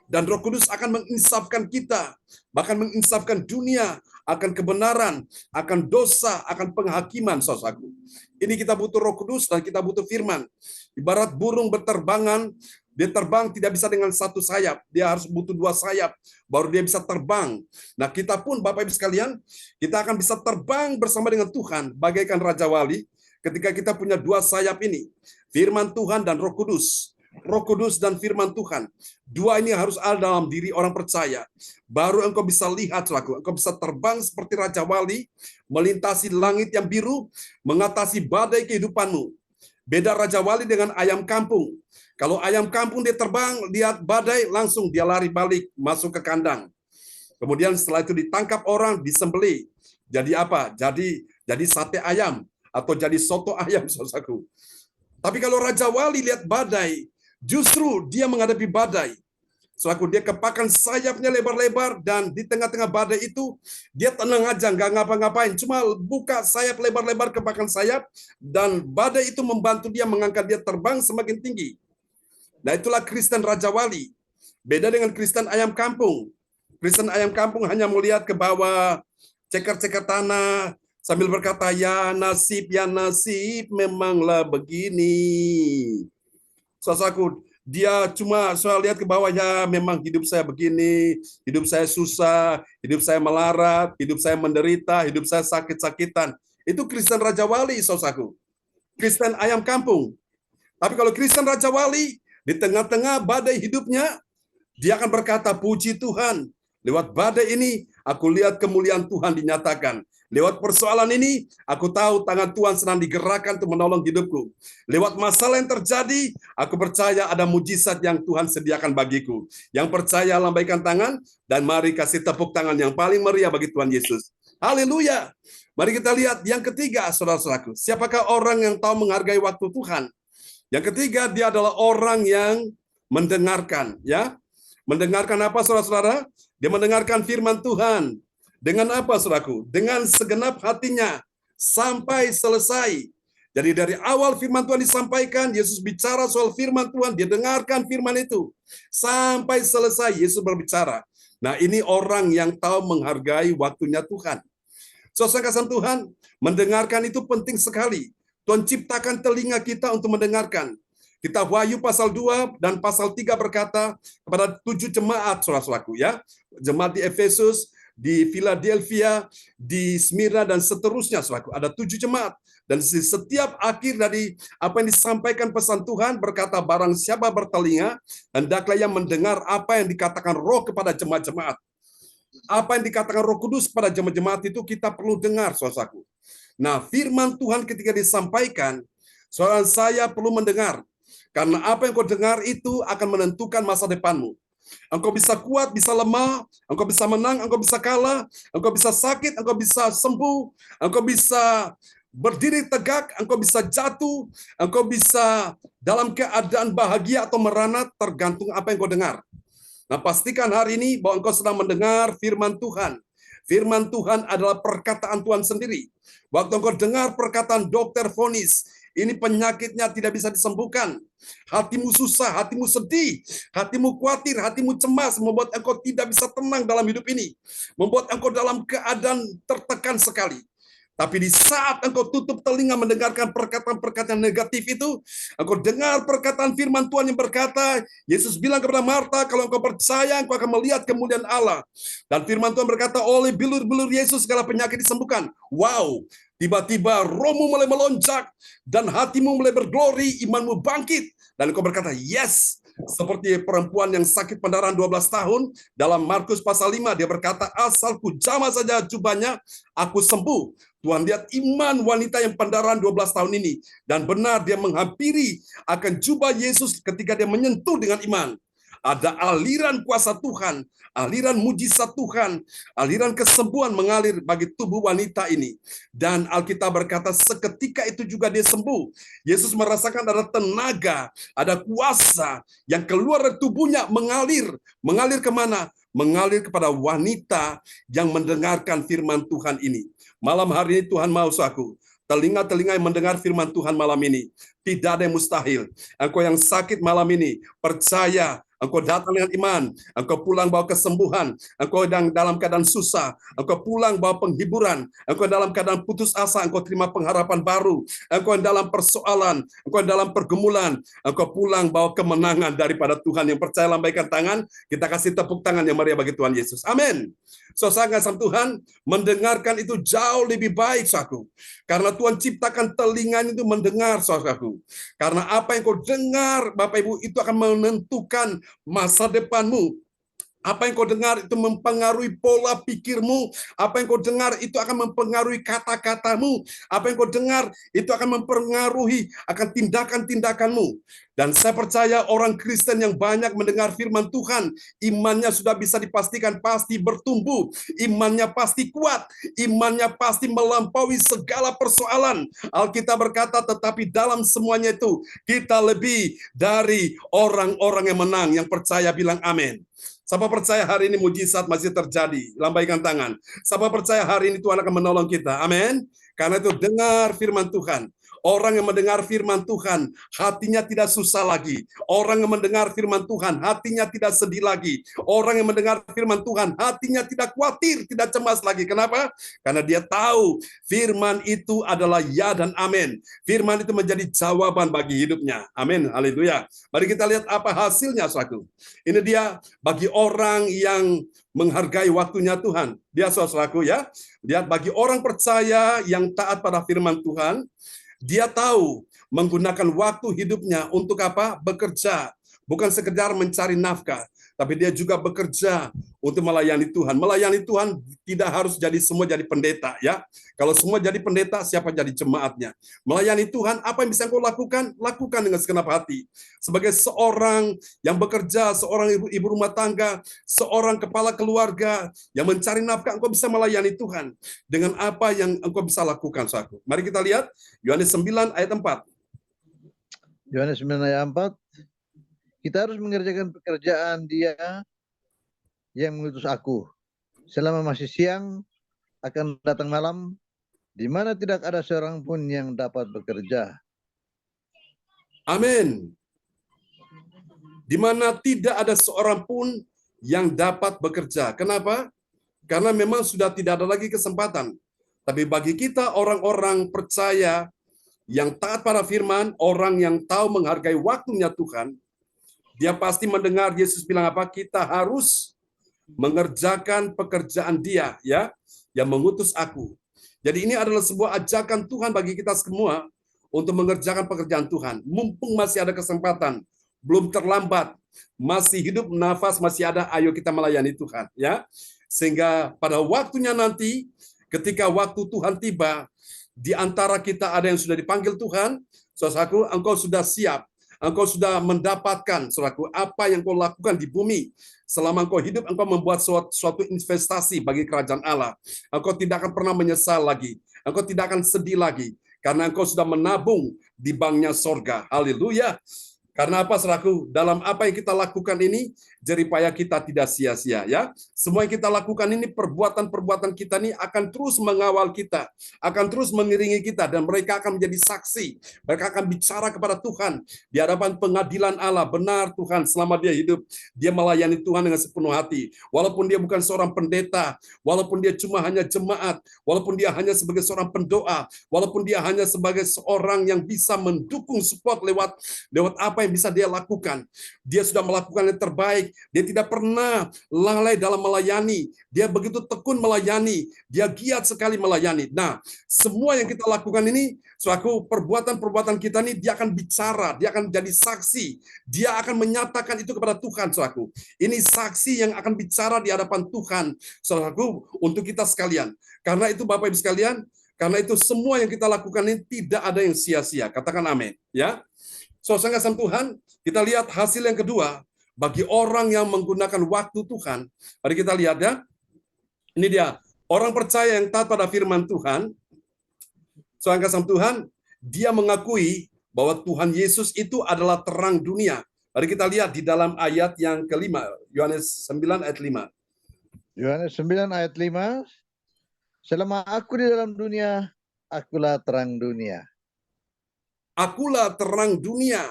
Dan Roh Kudus akan menginsafkan kita, bahkan menginsafkan dunia akan kebenaran, akan dosa, akan penghakiman, saudaraku. Ini kita butuh Roh Kudus dan kita butuh firman. Ibarat burung berterbangan, dia terbang tidak bisa dengan satu sayap, dia harus butuh dua sayap, baru dia bisa terbang. Nah, kita pun Bapak Ibu sekalian, kita akan bisa terbang bersama dengan Tuhan, bagaikan Raja Wali, ketika kita punya dua sayap ini, firman Tuhan dan Roh Kudus. Roh Kudus dan firman Tuhan. Dua ini harus ada dalam diri orang percaya. Baru engkau bisa lihat, saudaraku. Engkau bisa terbang seperti Raja Wali, melintasi langit yang biru, mengatasi badai kehidupanmu. Beda Raja Wali dengan ayam kampung. Kalau ayam kampung dia terbang, lihat badai, langsung dia lari balik, masuk ke kandang. Kemudian setelah itu ditangkap orang, disembelih. Jadi apa? Jadi sate ayam atau jadi soto ayam, saudaraku. Tapi kalau Raja Wali lihat badai, justru dia menghadapi badai. Saudaraku, dia kepakan sayapnya lebar-lebar dan di tengah-tengah badai itu dia tenang aja, nggak ngapa-ngapain. Cuma buka sayap lebar-lebar, kepakan sayap, dan badai itu membantu dia mengangkat dia terbang semakin tinggi. Nah, itulah Kristen Raja Wali. Beda dengan Kristen ayam kampung. Kristen ayam kampung hanya melihat ke bawah, ceker-ceker tanah, sambil berkata, ya nasib, memanglah begini. Saudaraku, dia cuma soal lihat ke bawah, ya memang hidup saya begini, hidup saya susah, hidup saya melarat, hidup saya menderita, hidup saya sakit-sakitan. Itu Kristen Raja Wali, saudaraku. Kristen ayam kampung. Tapi kalau Kristen Raja Wali, di tengah-tengah badai hidupnya, dia akan berkata, puji Tuhan, lewat badai ini, aku lihat kemuliaan Tuhan dinyatakan. Lewat persoalan ini, aku tahu tangan Tuhan sedang digerakkan untuk menolong hidupku. Lewat masalah yang terjadi, aku percaya ada mujizat yang Tuhan sediakan bagiku. Yang percaya lambaikan tangan, dan mari kasih tepuk tangan yang paling meriah bagi Tuhan Yesus. Haleluya! Mari kita lihat yang ketiga, saudara-saudaraku. Siapakah orang yang tahu menghargai waktu Tuhan? Yang ketiga, dia adalah orang yang mendengarkan. Ya, mendengarkan apa, saudara-saudara? Dia mendengarkan firman Tuhan. Dengan apa, saudaraku? Dengan segenap hatinya sampai selesai. Jadi dari awal firman Tuhan disampaikan, Yesus bicara soal firman Tuhan, dia dengarkan firman itu. Sampai selesai, Yesus berbicara. Nah, ini orang yang tahu menghargai waktunya Tuhan. Saudara kasih Tuhan, mendengarkan itu penting sekali. Tuhan ciptakan telinga kita untuk mendengarkan. Kitab Wahyu pasal 2 dan pasal 3 berkata kepada 7 jemaat, saudara-saudaraku ya. Jemaat di Efesus, di Philadelphia, di Smyrna, dan seterusnya, saudaraku. Ada 7 jemaat. Dan di setiap akhir dari apa yang disampaikan pesan Tuhan berkata, barang siapa bertelinga, hendaklah yang mendengar apa yang dikatakan Roh kepada jemaat-jemaat. Apa yang dikatakan Roh Kudus pada jemaat-jemaat itu kita perlu dengar, saudaraku. Nah, firman Tuhan ketika disampaikan, saudara saya perlu mendengar. Karena apa yang kau dengar itu akan menentukan masa depanmu. Engkau bisa kuat, bisa lemah, engkau bisa menang, engkau bisa kalah, engkau bisa sakit, engkau bisa sembuh, engkau bisa berdiri tegak, engkau bisa jatuh, engkau bisa dalam keadaan bahagia atau merana, tergantung apa yang kau dengar. Nah, pastikan hari ini bahwa engkau sedang mendengar firman Tuhan. Firman Tuhan adalah perkataan Tuhan sendiri. Waktu engkau dengar perkataan dokter vonis, ini penyakitnya tidak bisa disembuhkan. Hatimu susah, hatimu sedih, hatimu khawatir, hatimu cemas, membuat engkau tidak bisa tenang dalam hidup ini. Membuat engkau dalam keadaan tertekan sekali. Tapi di saat engkau tutup telinga mendengarkan perkataan-perkataan negatif itu, engkau dengar perkataan firman Tuhan yang berkata, Yesus bilang kepada Marta, kalau engkau percaya, engkau akan melihat kemuliaan Allah. Dan firman Tuhan berkata, oleh bilur-bilur Yesus segala penyakit disembuhkan. Wow, tiba-tiba rohmu mulai melonjak, dan hatimu mulai berglori, imanmu bangkit. Dan engkau berkata, yes, seperti perempuan yang sakit pendarahan 12 tahun, dalam Markus pasal 5, dia berkata, asalku jamah saja jubahnya, aku sembuh. Tuhan lihat iman wanita yang pendarahan 12 tahun ini. Dan benar dia menghampiri akan jubah Yesus ketika dia menyentuh dengan iman. Ada aliran kuasa Tuhan, aliran mujizat Tuhan, aliran kesembuhan mengalir bagi tubuh wanita ini. Dan Alkitab berkata seketika itu juga dia sembuh. Yesus merasakan ada tenaga, ada kuasa yang keluar dari tubuhnya mengalir. Mengalir kemana? Mengalir kepada wanita yang mendengarkan firman Tuhan ini. Malam hari ini Tuhan mau aku, telinga-telinga yang mendengar firman Tuhan malam ini, tidak ada yang mustahil. Engkau yang sakit malam ini, percaya, engkau datang dengan iman, engkau pulang bawa kesembuhan, engkau dalam keadaan susah, engkau pulang bawa penghiburan, engkau dalam keadaan putus asa, engkau terima pengharapan baru, engkau dalam persoalan, engkau dalam pergumulan, engkau pulang bawa kemenangan daripada Tuhan. Yang percaya lambaikan tangan, kita kasih tepuk tangan yang meriah bagi Tuhan Yesus. Amin. Saudara kasih Tuhan, mendengarkan itu jauh lebih baik, saudaraku. Karena Tuhan ciptakan telinganya itu mendengar, saudaraku. Karena apa yang kau dengar, Bapak Ibu, itu akan menentukan masa depanmu. Apa yang kau dengar itu mempengaruhi pola pikirmu. Apa yang kau dengar itu akan mempengaruhi kata-katamu. Apa yang kau dengar itu akan mempengaruhi akan tindakan-tindakanmu. Dan saya percaya orang Kristen yang banyak mendengar firman Tuhan, imannya sudah bisa dipastikan pasti bertumbuh. Imannya pasti kuat. Imannya pasti melampaui segala persoalan. Alkitab berkata, tetapi dalam semuanya itu, kita lebih dari orang-orang yang menang. Yang percaya bilang amin. Siapa percaya hari ini mujizat masih terjadi? Lambaikan tangan. Siapa percaya hari ini Tuhan akan menolong kita? Amin. Karena itu dengar firman Tuhan. Orang yang mendengar firman Tuhan, hatinya tidak susah lagi. Orang yang mendengar firman Tuhan, hatinya tidak sedih lagi. Orang yang mendengar firman Tuhan, hatinya tidak khawatir, tidak cemas lagi. Kenapa? Karena dia tahu firman itu adalah ya dan amin. Firman itu menjadi jawaban bagi hidupnya. Amin. Haleluya. Mari kita lihat apa hasilnya, saudaraku. Ini dia bagi orang yang menghargai waktunya Tuhan. Dia, saudaraku ya. Lihat bagi orang percaya yang taat pada firman Tuhan, dia tahu menggunakan waktu hidupnya untuk apa? Bekerja. Bukan sekedar mencari nafkah, tapi dia juga bekerja untuk melayani Tuhan. Melayani Tuhan tidak harus semua jadi pendeta, ya. Kalau semua jadi pendeta, siapa jadi jemaatnya? Melayani Tuhan, apa yang bisa engkau lakukan? Lakukan dengan segenap hati. Sebagai seorang yang bekerja, seorang ibu rumah tangga, seorang kepala keluarga yang mencari nafkah, engkau bisa melayani Tuhan dengan apa yang engkau bisa lakukan, saudaraku. Mari kita lihat Yohanes 9 ayat 4. Yohanes 9 ayat 4. Kita harus mengerjakan pekerjaan Dia yang mengutus aku. Selama masih siang, akan datang malam, di mana tidak ada seorang pun yang dapat bekerja. Amin. Di mana tidak ada seorang pun yang dapat bekerja. Kenapa? Karena memang sudah tidak ada lagi kesempatan. Tapi bagi kita orang-orang percaya yang taat pada firman, orang yang tahu menghargai waktunya Tuhan, dia pasti mendengar Yesus bilang apa? Kita harus mengerjakan pekerjaan Dia, ya, yang mengutus aku. Jadi ini adalah sebuah ajakan Tuhan bagi kita semua untuk mengerjakan pekerjaan Tuhan. Mumpung masih ada kesempatan, belum terlambat, masih hidup nafas masih ada, ayo kita melayani Tuhan, ya. Sehingga pada waktunya nanti, ketika waktu Tuhan tiba, di antara kita ada yang sudah dipanggil Tuhan, saudaraku, engkau sudah siap, engkau sudah mendapatkan, saudaraku, apa yang kau lakukan di bumi. Selama engkau hidup, engkau membuat suatu investasi bagi kerajaan Allah. Engkau tidak akan pernah menyesal lagi. Engkau tidak akan sedih lagi. Karena engkau sudah menabung di banknya sorga. Haleluya. Karena apa, saudaraku? Dalam apa yang kita lakukan ini, jeripaya kita tidak sia-sia, ya. Semua yang kita lakukan ini, perbuatan-perbuatan kita ini akan terus mengawal kita, akan terus mengiringi kita, dan mereka akan menjadi saksi. Mereka akan bicara kepada Tuhan di hadapan pengadilan Allah. Benar Tuhan, selama dia hidup, dia melayani Tuhan dengan sepenuh hati. Walaupun dia bukan seorang pendeta, walaupun dia cuma hanya jemaat, walaupun dia hanya sebagai seorang pendoa, walaupun dia hanya sebagai seorang yang bisa mendukung support lewat apa yang bisa dia lakukan. Dia sudah melakukan yang terbaik. Dia tidak pernah lalai dalam melayani. Dia begitu tekun melayani. Dia giat sekali melayani. Nah, semua yang kita lakukan ini, suatu perbuatan-perbuatan kita ini, dia akan bicara, dia akan jadi saksi. Dia akan menyatakan itu kepada Tuhan, suatu. Ini saksi yang akan bicara di hadapan Tuhan, saudaraku, untuk kita sekalian. Karena itu Bapak Ibu sekalian, karena itu semua yang kita lakukan ini tidak ada yang sia-sia. Katakan amin, ya. Saudara kasih Tuhan, kita lihat hasil yang kedua bagi orang yang menggunakan waktu Tuhan. Mari kita lihat, ya. Ini dia, orang percaya yang taat pada firman Tuhan. Saudara kasih Tuhan, dia mengakui bahwa Tuhan Yesus itu adalah terang dunia. Mari kita lihat di dalam ayat yang kelima, Yohanes 9 ayat 5. Yohanes 9 ayat 5. Selama aku di dalam dunia, akulah terang dunia. Akulah terang dunia.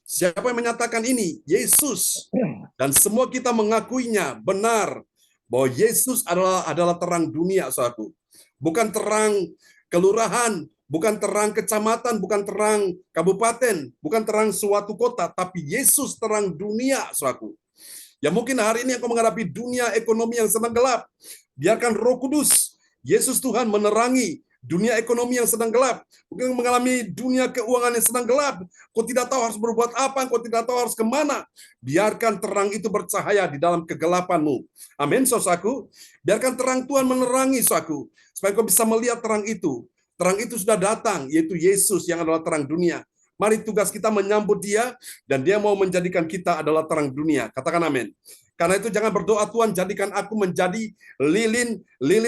Siapa yang menyatakan ini? Yesus. Dan semua kita mengakuinya benar bahwa Yesus adalah terang dunia, saudaraku. Bukan terang kelurahan, bukan terang kecamatan, bukan terang kabupaten, bukan terang suatu kota, tapi Yesus terang dunia, saudaraku. Ya mungkin hari ini engkau menghadapi dunia ekonomi yang sedang gelap. Biarkan Roh Kudus, Yesus Tuhan menerangi dunia ekonomi yang sedang gelap, mungkin mengalami dunia keuangan yang sedang gelap. Kau tidak tahu harus berbuat apa, kau tidak tahu harus kemana. Biarkan terang itu bercahaya di dalam kegelapanmu. Amin, saudaraku. Biarkan terang Tuhan menerangi, saudaraku, supaya kau bisa melihat terang itu. Terang itu sudah datang, yaitu Yesus yang adalah terang dunia. Mari tugas kita menyambut dia, dan dia mau menjadikan kita adalah terang dunia. Katakan amin. Karena itu jangan berdoa, Tuhan jadikan aku menjadi lilin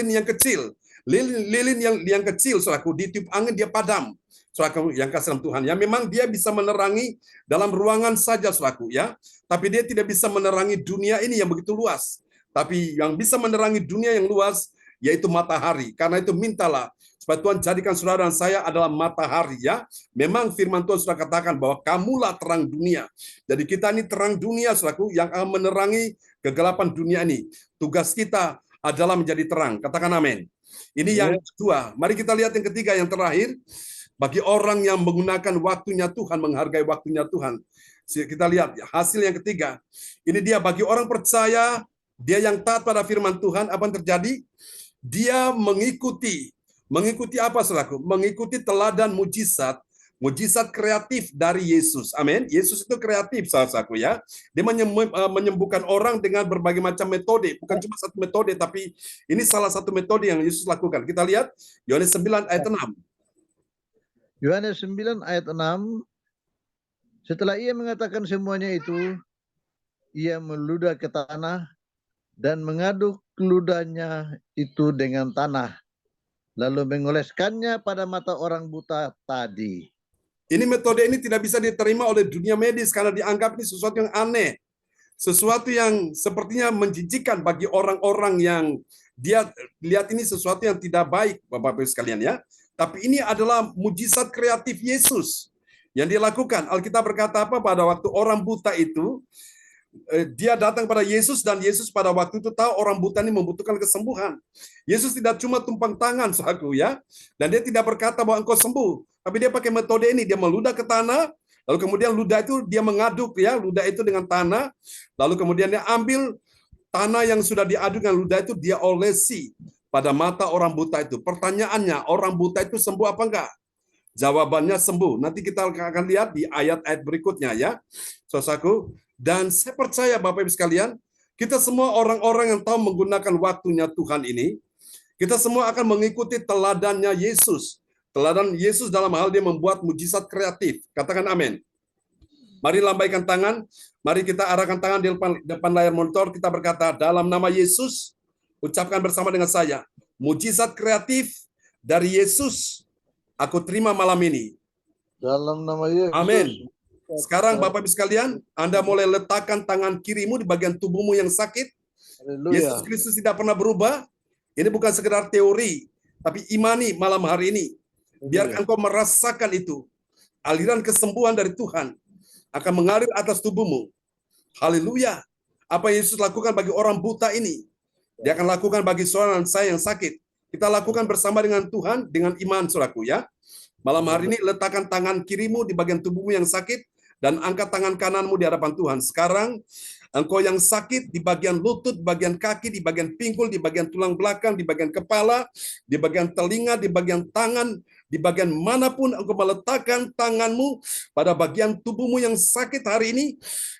yang kecil. Lilin yang kecil, saudaraku, ditiup angin dia padam. Saudaraku yang kasih dalam Tuhan, ya memang dia bisa menerangi dalam ruangan saja, saudaraku, ya. Tapi dia tidak bisa menerangi dunia ini yang begitu luas. Tapi yang bisa menerangi dunia yang luas yaitu matahari. Karena itu mintalah supaya Tuhan jadikan saudara dan saya adalah matahari, ya. Memang firman Tuhan sudah katakan bahwa kamulah terang dunia. Jadi kita ini terang dunia, saudaraku, yang akan menerangi kegelapan dunia ini. Tugas kita adalah menjadi terang. Katakan amin. Ini yang kedua. Mari kita lihat yang ketiga, yang terakhir. Bagi orang yang menggunakan waktunya Tuhan, menghargai waktunya Tuhan. Kita lihat ya, hasil yang ketiga. Ini dia bagi orang percaya, dia yang taat pada firman Tuhan, apa yang terjadi? Dia mengikuti apa, saudaraku? Mengikuti teladan mujizat kreatif dari Yesus. Amin. Yesus itu kreatif, saudaraku, ya. Dia menyembuhkan orang dengan berbagai macam metode. Bukan cuma satu metode, tapi ini salah satu metode yang Yesus lakukan. Kita lihat Yohanes 9 ayat 6. Yohanes 9 ayat 6. Setelah ia mengatakan semuanya itu, ia meludah ke tanah dan mengaduk ludahnya itu dengan tanah, lalu mengoleskannya pada mata orang buta tadi. Ini metode ini tidak bisa diterima oleh dunia medis karena dianggap ini sesuatu yang aneh. Sesuatu yang sepertinya menjijikkan bagi orang-orang yang dia lihat ini sesuatu yang tidak baik, Bapak-Ibu sekalian, ya. Tapi ini adalah mujizat kreatif Yesus yang dia lakukan. Alkitab berkata apa? Pada waktu orang buta itu, dia datang pada Yesus dan Yesus pada waktu itu tahu orang buta ini membutuhkan kesembuhan. Yesus tidak cuma tumpang tangan, saudaraku ya, dan dia tidak berkata bahwa engkau sembuh, tapi dia pakai metode ini, dia meludah ke tanah, lalu kemudian ludah itu dia mengaduk ya, ludah itu dengan tanah, lalu kemudian dia ambil tanah yang sudah diaduk dengan ludah itu dia olesi pada mata orang buta itu. Pertanyaannya, orang buta itu sembuh apa enggak? Jawabannya sembuh. Nanti kita akan lihat di ayat-ayat berikutnya ya, saudaraku. Dan saya percaya Bapak Ibu sekalian, kita semua orang-orang yang tahu menggunakan waktunya Tuhan ini, kita semua akan mengikuti teladannya Yesus. Teladan Yesus dalam hal dia membuat mujizat kreatif. Katakan amin. Mari lambaikan tangan, mari kita arahkan tangan di depan layar monitor, kita berkata, dalam nama Yesus, ucapkan bersama dengan saya, mujizat kreatif dari Yesus, aku terima malam ini. Dalam nama Yesus. Amin. Sekarang Bapak Ibu sekalian, Anda mulai letakkan tangan kirimu di bagian tubuhmu yang sakit. Haleluya. Yesus Kristus tidak pernah berubah. Ini bukan sekedar teori, tapi imani malam hari ini. Biarkan engkau merasakan itu. Aliran kesembuhan dari Tuhan akan mengalir atas tubuhmu. Haleluya. Apa yang Yesus lakukan bagi orang buta ini, dia akan lakukan bagi saudara dan saya yang sakit. Kita lakukan bersama dengan Tuhan, dengan iman, saudaraku ya. Malam hari ini letakkan tangan kirimu di bagian tubuhmu yang sakit, dan angkat tangan kananmu di hadapan Tuhan. Sekarang, engkau yang sakit di bagian lutut, di bagian kaki, di bagian pinggul, di bagian tulang belakang, di bagian kepala, di bagian telinga, di bagian tangan, di bagian manapun engkau meletakkan tanganmu pada bagian tubuhmu yang sakit hari ini,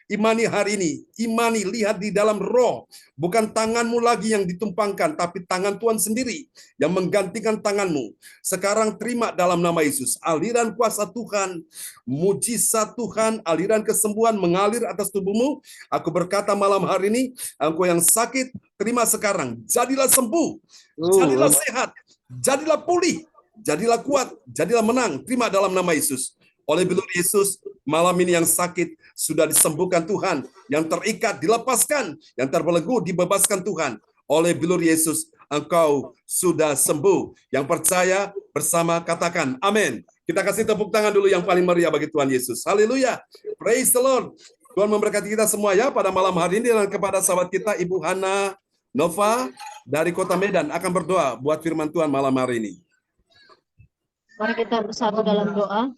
imani hari ini. Imani, lihat di dalam roh. Bukan tanganmu lagi yang ditumpangkan, tapi tangan Tuhan sendiri yang menggantikan tanganmu. Sekarang terima dalam nama Yesus. Aliran kuasa Tuhan, mujizat Tuhan, aliran kesembuhan mengalir atas tubuhmu. Aku berkata malam hari ini, engkau yang sakit, terima sekarang. Jadilah sembuh, jadilah sehat, jadilah pulih, jadilah kuat, jadilah menang. Terima dalam nama Yesus. Oleh bilur Yesus, malam ini yang sakit sudah disembuhkan Tuhan. Yang terikat dilepaskan, yang terbelenggu dibebaskan Tuhan. Oleh bilur Yesus, engkau sudah sembuh. Yang percaya bersama katakan amin. Kita kasih tepuk tangan dulu yang paling meriah bagi Tuhan Yesus. Haleluya. Praise the Lord. Tuhan memberkati kita semua ya pada malam hari ini, dan kepada sahabat kita Ibu Hana Nova dari Kota Medan akan berdoa buat firman Tuhan malam hari ini. Mari kita bersatu dalam doa.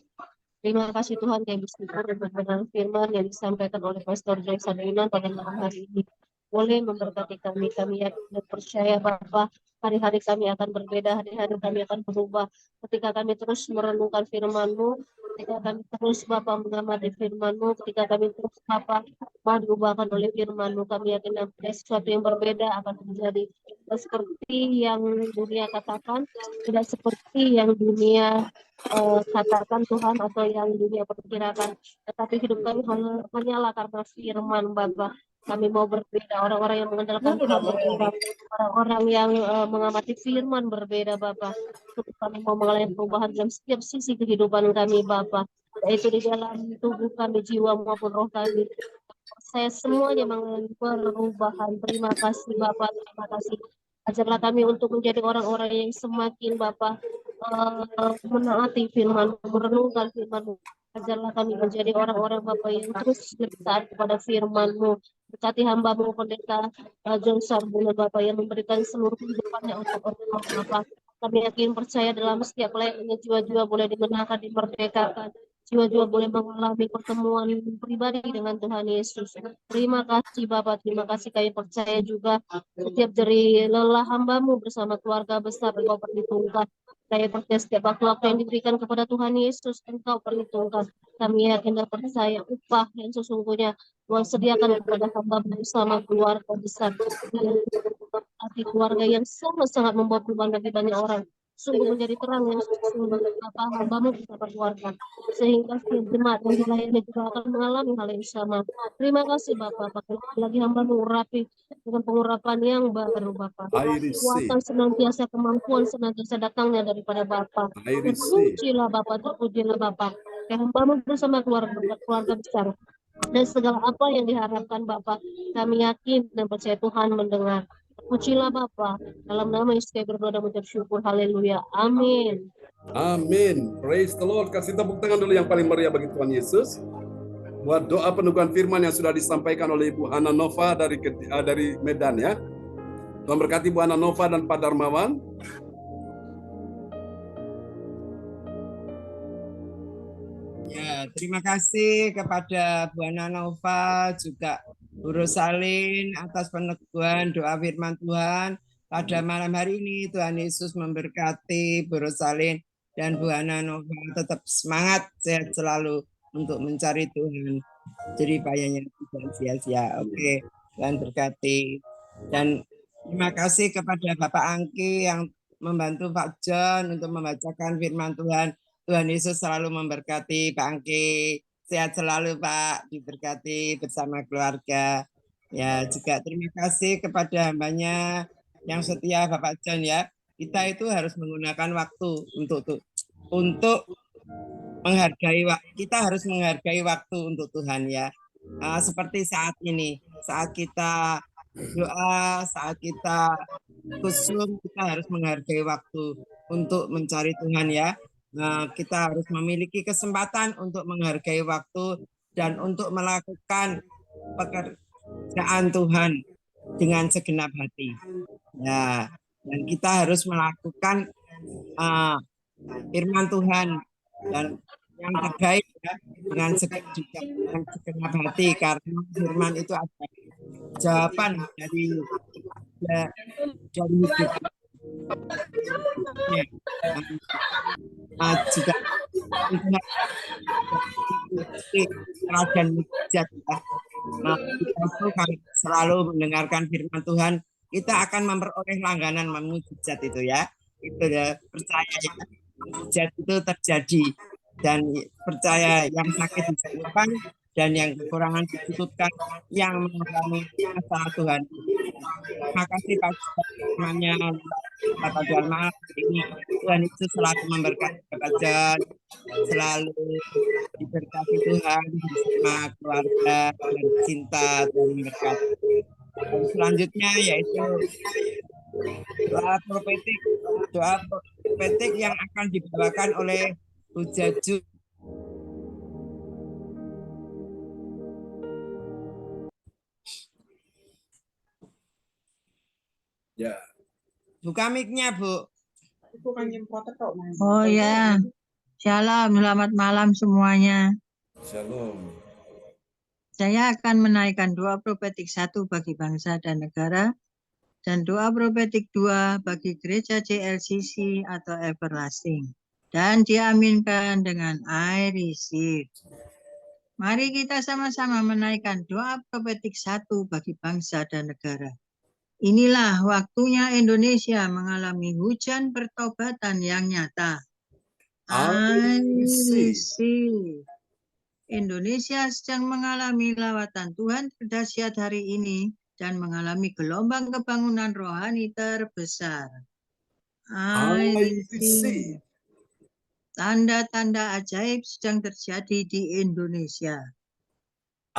Terima kasih Tuhan, kami bersyukur untuk kebenaran firman yang disampaikan oleh Pastor Joy Sadrinan pada malam hari ini. Boleh memberkati kami yakin dan percaya bahwa hari-hari kami akan berbeda, hari-hari kami akan berubah. Ketika kami terus merenungkan firman-Mu, ketika kami terus Bapa mengamati firman-Mu, ketika kami terus Bapa mau diubahkan oleh firman-Mu, kami yakin ada sesuatu yang berbeda akan terjadi. Tidak seperti yang dunia katakan, tidak seperti yang dunia katakan Tuhan atau yang dunia perkirakan, tetapi hidup kami hanyalah karena firman Bapa. Kami mau berbeda, orang-orang yang mengandalkan Tuhan berbeda, orang-orang yang mengamati firman berbeda Bapa. Kami mau mengalami perubahan dalam setiap sisi kehidupan kami Bapa, yaitu di dalam tubuh kami, jiwa maupun roh kami. Saya semuanya mengalami perubahan. Terima kasih Bapa, terima kasih. Ajarlah kami untuk menjadi orang-orang yang semakin Bapa menaati firman, merenungkan firman-Mu. Ajarlah kami menjadi orang-orang Bapa yang terus bertaat kepada firman-Mu. Berkati hamba-Mu Pendeta John Sarbunan Bapa yang memberikan seluruh kehidupannya untuk orang Bapa. Kami yakin percaya dalam setiap pelayanannya, jiwa-jiwa boleh dimenangkan, dimerdekakan. Jiwa-jiwa boleh mengalami pertemuan pribadi dengan Tuhan Yesus. Terima kasih Bapak, terima kasih, kami percaya juga setiap jeri lelah hamba-Mu bersama keluarga besar Engkau perhitungkan. Kami percaya setiap waktu yang diberikan kepada Tuhan Yesus Engkau perhitungkan. Kami yakin dan percaya upah yang sesungguhnya Tuhan sediakan kepada hamba bersama keluarga besar. Hati keluarga yang sangat-sangat membawa perubahan bagi banyak orang. Sungguh menjadi terang yang sungguh hamba-Mu bersama keluarga, sehingga jemaat yang dilayani juga akan mengalami hal yang sama. Terima kasih Bapak, lagi hamba-Mu urapi dengan pengurapan yang baru Bapak. Kuatan senantiasa, kemampuan senantiasa datangnya daripada Bapak. Terpujilah Bapak, terpujilah Bapak. Hamba-Mu bersama keluarga besar. Dan segala apa yang diharapkan Bapak, kami yakin dan percaya Tuhan mendengar. Pujilah Bapa, dalam nama Yesus kami berdoa dan mengucap syukur. Haleluya. Amin. Amin. Praise the Lord. Kasih tepuk tangan dulu yang paling meriah bagi Tuhan Yesus. buat doa peneguhan firman yang sudah disampaikan oleh Ibu Hana Nova dari Medan ya. Tuhan berkati Bu Hana Nova dan Pak Darmawan. Ya, terima kasih kepada Bu Hana Nova, juga Bu Rosalin atas peneguhan doa firman Tuhan pada malam hari ini. Tuhan Yesus memberkati Bu Rosalin dan Bu Hana Nova, tetap semangat, sehat selalu untuk mencari Tuhan. Jadi payahnya tidak sia-sia. Oke, Tuhan berkati. Dan terima kasih kepada Bapak Angki yang membantu Pak John untuk membacakan firman Tuhan. Tuhan Yesus selalu memberkati Pak Angki. Sehat selalu Pak, diberkati bersama keluarga. Ya, juga terima kasih kepada hambanya yang setia Bapak John ya. Kita itu harus menggunakan waktu untuk menghargai, kita harus menghargai waktu untuk Tuhan ya. Seperti saat ini, saat kita doa, saat kita kusum, kita harus menghargai waktu untuk mencari Tuhan ya. Kita harus memiliki kesempatan untuk menghargai waktu dan untuk melakukan pekerjaan Tuhan dengan segenap hati. Ya, dan kita harus melakukan firman Tuhan dan yang terbaik ya, dengan segenap hati, karena firman itu ada jawaban dari hidup. Juga dan mujizat ya. Kita itu selalu mendengarkan firman Tuhan, kita akan memperoleh langganan mujizat itu ya. Itu ya, percaya ya, mujizat itu terjadi, dan percaya yang sakit disembuhkan dan yang kekurangan ditutupkan, yang mengalami masalah Tuhan. Terima kasih Pak Firman-Nya, Bapak Dharma. Tuhan itu selalu memberkati Bapak John, selalu diberkati Tuhan bersama keluarga dan cinta dan memberkati. Dan selanjutnya yaitu doa profetik yang akan dibawakan oleh Bu Jaju. Ya. Buka mic-nya, Bu. Oh ya, shalom, selamat malam semuanya. Shalom. Saya akan menaikkan doa profetik 1 bagi bangsa dan negara, dan doa profetik 2 bagi gereja JLCC atau Everlasting. Dan diaminkan dengan I receive. Mari kita sama-sama menaikkan doa profetik 1 bagi bangsa dan negara. Inilah waktunya Indonesia mengalami hujan pertobatan yang nyata. I receive. Indonesia sedang mengalami lawatan Tuhan terdahsyat hari ini dan mengalami gelombang kebangunan rohani terbesar. I receive. Tanda-tanda ajaib sedang terjadi di Indonesia.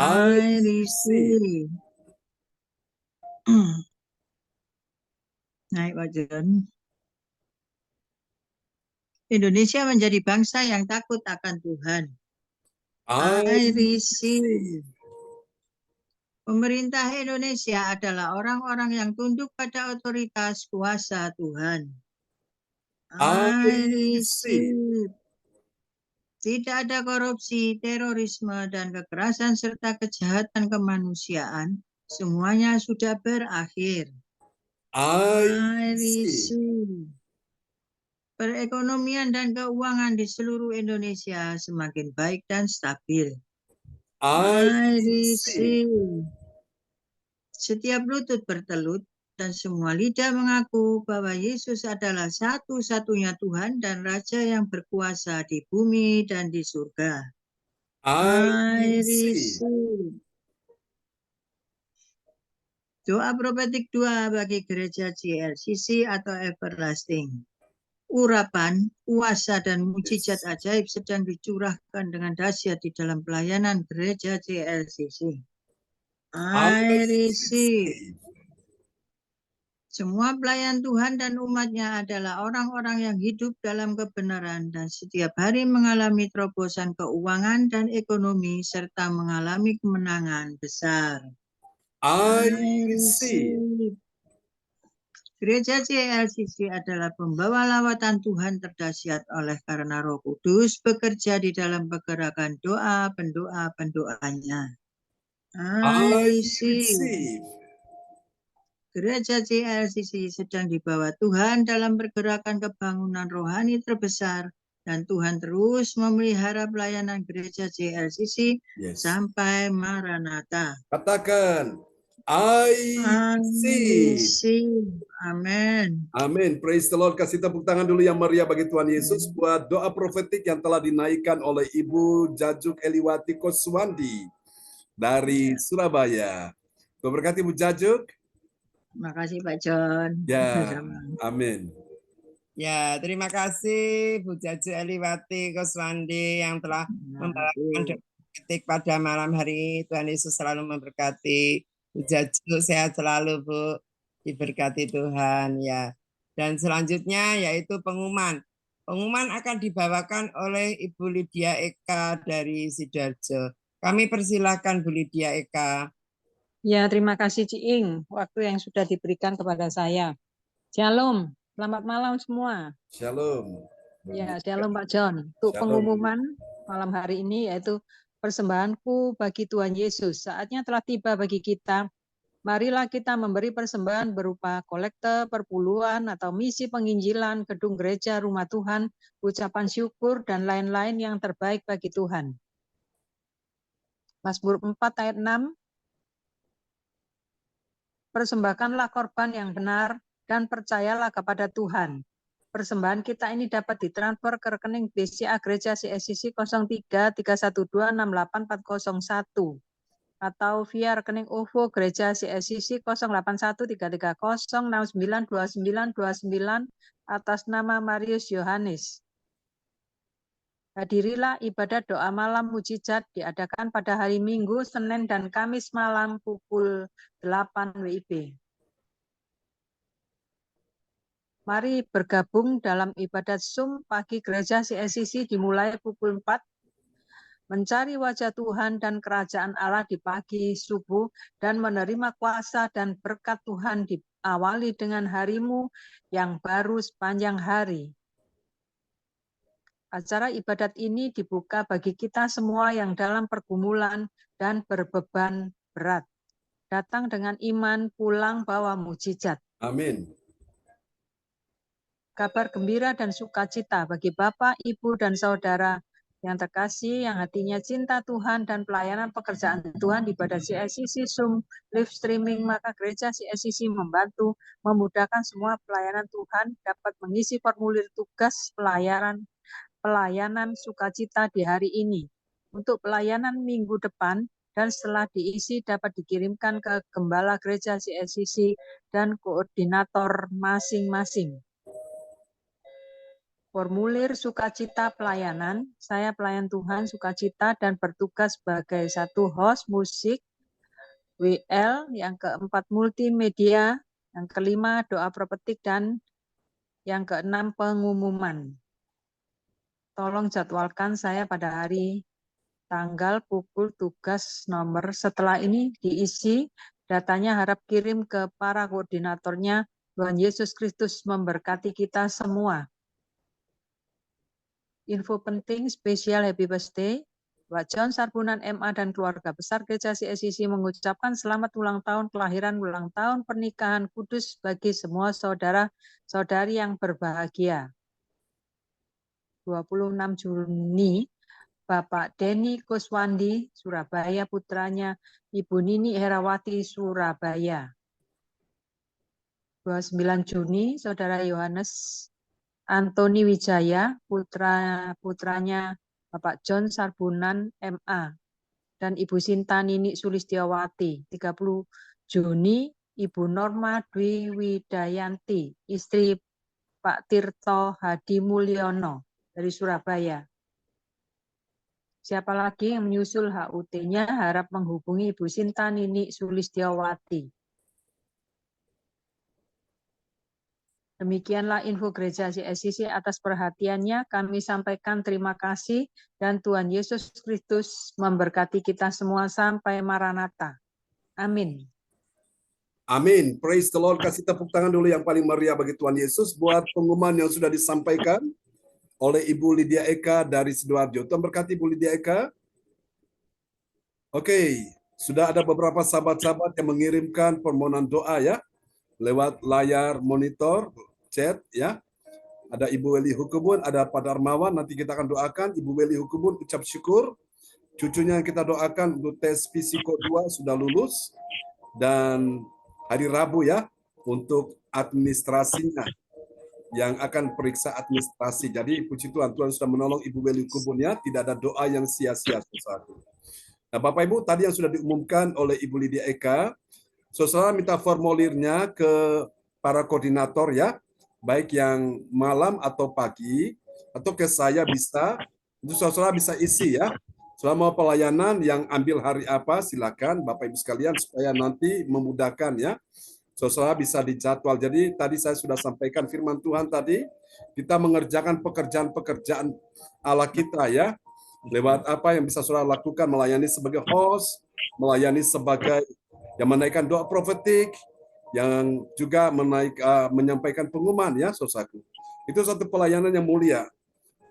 I receive. Naik Pak John. Indonesia menjadi bangsa yang takut akan Tuhan. I receive. Pemerintah Indonesia adalah orang-orang yang tunduk pada otoritas kuasa Tuhan. I receive. Tidak ada korupsi, terorisme, dan kekerasan serta kejahatan kemanusiaan. Semuanya sudah berakhir. I receive. Perekonomian dan keuangan di seluruh Indonesia semakin baik dan stabil. I receive. Setiap lutut bertelut dan semua lidah mengaku bahwa Yesus adalah satu-satunya Tuhan dan Raja yang berkuasa di bumi dan di surga. I receive. Doa profetik 2 bagi gereja JLCC atau Everlasting. Urapan, kuasa, dan mujizat ajaib sedang dicurahkan dengan dahsyat di dalam pelayanan gereja JLCC. I receive. Semua pelayan Tuhan dan umatnya adalah orang-orang yang hidup dalam kebenaran dan setiap hari mengalami terobosan keuangan dan ekonomi serta mengalami kemenangan besar. I I receive. receive. Gereja CLCC adalah pembawa lawatan Tuhan terdahsyat oleh karena Roh Kudus bekerja di dalam pergerakan doa, pendoa-pendoanya. I receive. receive. Gereja CLCC sedang dibawa Tuhan dalam pergerakan kebangunan rohani terbesar dan Tuhan terus memelihara pelayanan gereja CLCC Yes. sampai Maranatha. Katakan, I receive. receive. Amin. Amin. Praise the Lord. Kasih tepuk tangan dulu yang meriah bagi Tuhan Yesus buat doa profetik yang telah dinaikkan oleh Ibu Jajuk Eliwati Koswandi dari Surabaya. Berkati Ibu Jajuk. Makasih Pak John. Ya, amin. Ya, terima kasih Bu Jajuk Eliwati Koswandi yang telah membawakan doa profetik pada malam hari. Tuhan Yesus selalu memberkati. Bu Jajuk sehat selalu Bu, diberkati Tuhan ya. Dan selanjutnya yaitu pengumuman. Pengumuman akan dibawakan oleh Ibu Lydia Eka dari Sidoarjo. Kami persilakan Bu Lydia Eka. Ya, terima kasih Ciing, waktu yang sudah diberikan kepada saya. Shalom, selamat malam semua. Shalom. Ya, shalom Pak John. Untuk Shalom. pengumuman malam hari ini yaitu persembahanku bagi Tuhan Yesus. Saatnya telah tiba bagi kita. Marilah kita memberi persembahan berupa kolekte, perpuluhan, atau misi penginjilan, gedung gereja, rumah Tuhan, ucapan syukur, dan lain-lain yang terbaik bagi Tuhan. Mazmur 4 ayat 6. Persembahkanlah korban yang benar dan percayalah kepada Tuhan. Persembahan kita ini dapat ditransfer ke rekening BCA Gereja CSCC 0331268401 atau via rekening OVO Gereja CSCC 081330692929 atas nama Marius Yohanes. Hadirilah ibadat doa malam mujizat diadakan pada hari Minggu, Senin, dan Kamis malam pukul 8 WIB. Mari bergabung dalam ibadat Zoom pagi gereja CSCC dimulai pukul 4. Mencari wajah Tuhan dan kerajaan Allah di pagi subuh dan menerima kuasa dan berkat Tuhan diawali dengan harimu yang baru sepanjang hari. Acara ibadat ini dibuka bagi kita semua yang dalam pergumulan dan berbeban berat. Datang dengan iman, pulang bawa mujizat. Amin. Kabar gembira dan sukacita bagi Bapak, Ibu, dan Saudara yang terkasih, yang hatinya cinta Tuhan dan pelayanan pekerjaan Tuhan di ibadat CSCC Zoom live streaming, maka gereja CSCC membantu memudahkan semua pelayanan Tuhan dapat mengisi formulir tugas pelayanan sukacita di hari ini. Untuk pelayanan minggu depan dan setelah diisi dapat dikirimkan ke Gembala Gereja CSCC dan koordinator masing-masing. Formulir sukacita pelayanan, saya pelayan Tuhan sukacita dan bertugas sebagai satu host musik, WL, yang keempat multimedia, yang kelima doa profetik, dan yang keenam pengumuman. Tolong jadwalkan saya pada hari, tanggal, pukul, tugas, nomor. Setelah ini diisi, datanya harap kirim ke para koordinatornya. Tuhan Yesus Kristus memberkati kita semua. Info penting spesial Happy Birthday. Pak John Sarbunan MA dan keluarga besar Gereja CSCC mengucapkan selamat ulang tahun kelahiran, ulang tahun pernikahan kudus bagi semua saudara-saudari yang berbahagia. 26 Juni, Bapak Denny Koswandi, Surabaya, putranya Ibu Nini Herawati, Surabaya. 29 Juni, Saudara Yohanes Antoni Wijaya, putranya Bapak John Sarbunan MA, dan Ibu Sinta Nini Sulistiawati. 30 Juni, Ibu Norma Dwi Widayanti, istri Pak Tirto Hadi Mulyono dari Surabaya. Siapa lagi yang menyusul HUT-nya harap menghubungi Ibu Sinta Nini Sulistiawati. Demikianlah info Gereja CSCC atas perhatiannya. Kami sampaikan terima kasih dan Tuhan Yesus Kristus memberkati kita semua sampai Maranatha. Amin. Amin. Praise the Lord. Kasih tepuk tangan dulu yang paling meriah bagi Tuhan Yesus buat pengumuman yang sudah disampaikan oleh Ibu Lydia Eka dari Sidoarjo. Tuhan berkati Ibu Lydia Eka. Oke, sudah ada beberapa sahabat-sahabat yang mengirimkan permohonan doa ya lewat layar monitor, chat ya. Ada Ibu Weli Hukubun, ada Pak Darmawan, nanti kita akan doakan. Ibu Weli Hukubun ucap syukur. Cucunya yang kita doakan untuk tes Fisiko 2 sudah lulus. Dan hari Rabu ya, untuk administrasinya yang akan periksa administrasi. Jadi puji Tuhan, Tuhan sudah menolong Ibu Weli Hukubun ya, tidak ada doa yang sia-sia. Nah, Bapak Ibu, tadi yang sudah diumumkan oleh Ibu Lydia Eka, saudara minta formulirnya ke para koordinator ya, baik yang malam atau pagi, atau ke saya bisa, itu saudara bisa isi ya. Selama pelayanan yang ambil hari apa, silakan Bapak Ibu sekalian, supaya nanti memudahkan ya. Saudara bisa dijadwal. Jadi tadi saya sudah sampaikan firman Tuhan tadi, kita mengerjakan pekerjaan-pekerjaan Allah kita ya, lewat apa yang bisa saudara lakukan, melayani sebagai host, melayani sebagai yang menaikkan doa profetik, yang juga menyampaikan pengumuman ya, saudaraku. Itu satu pelayanan yang mulia.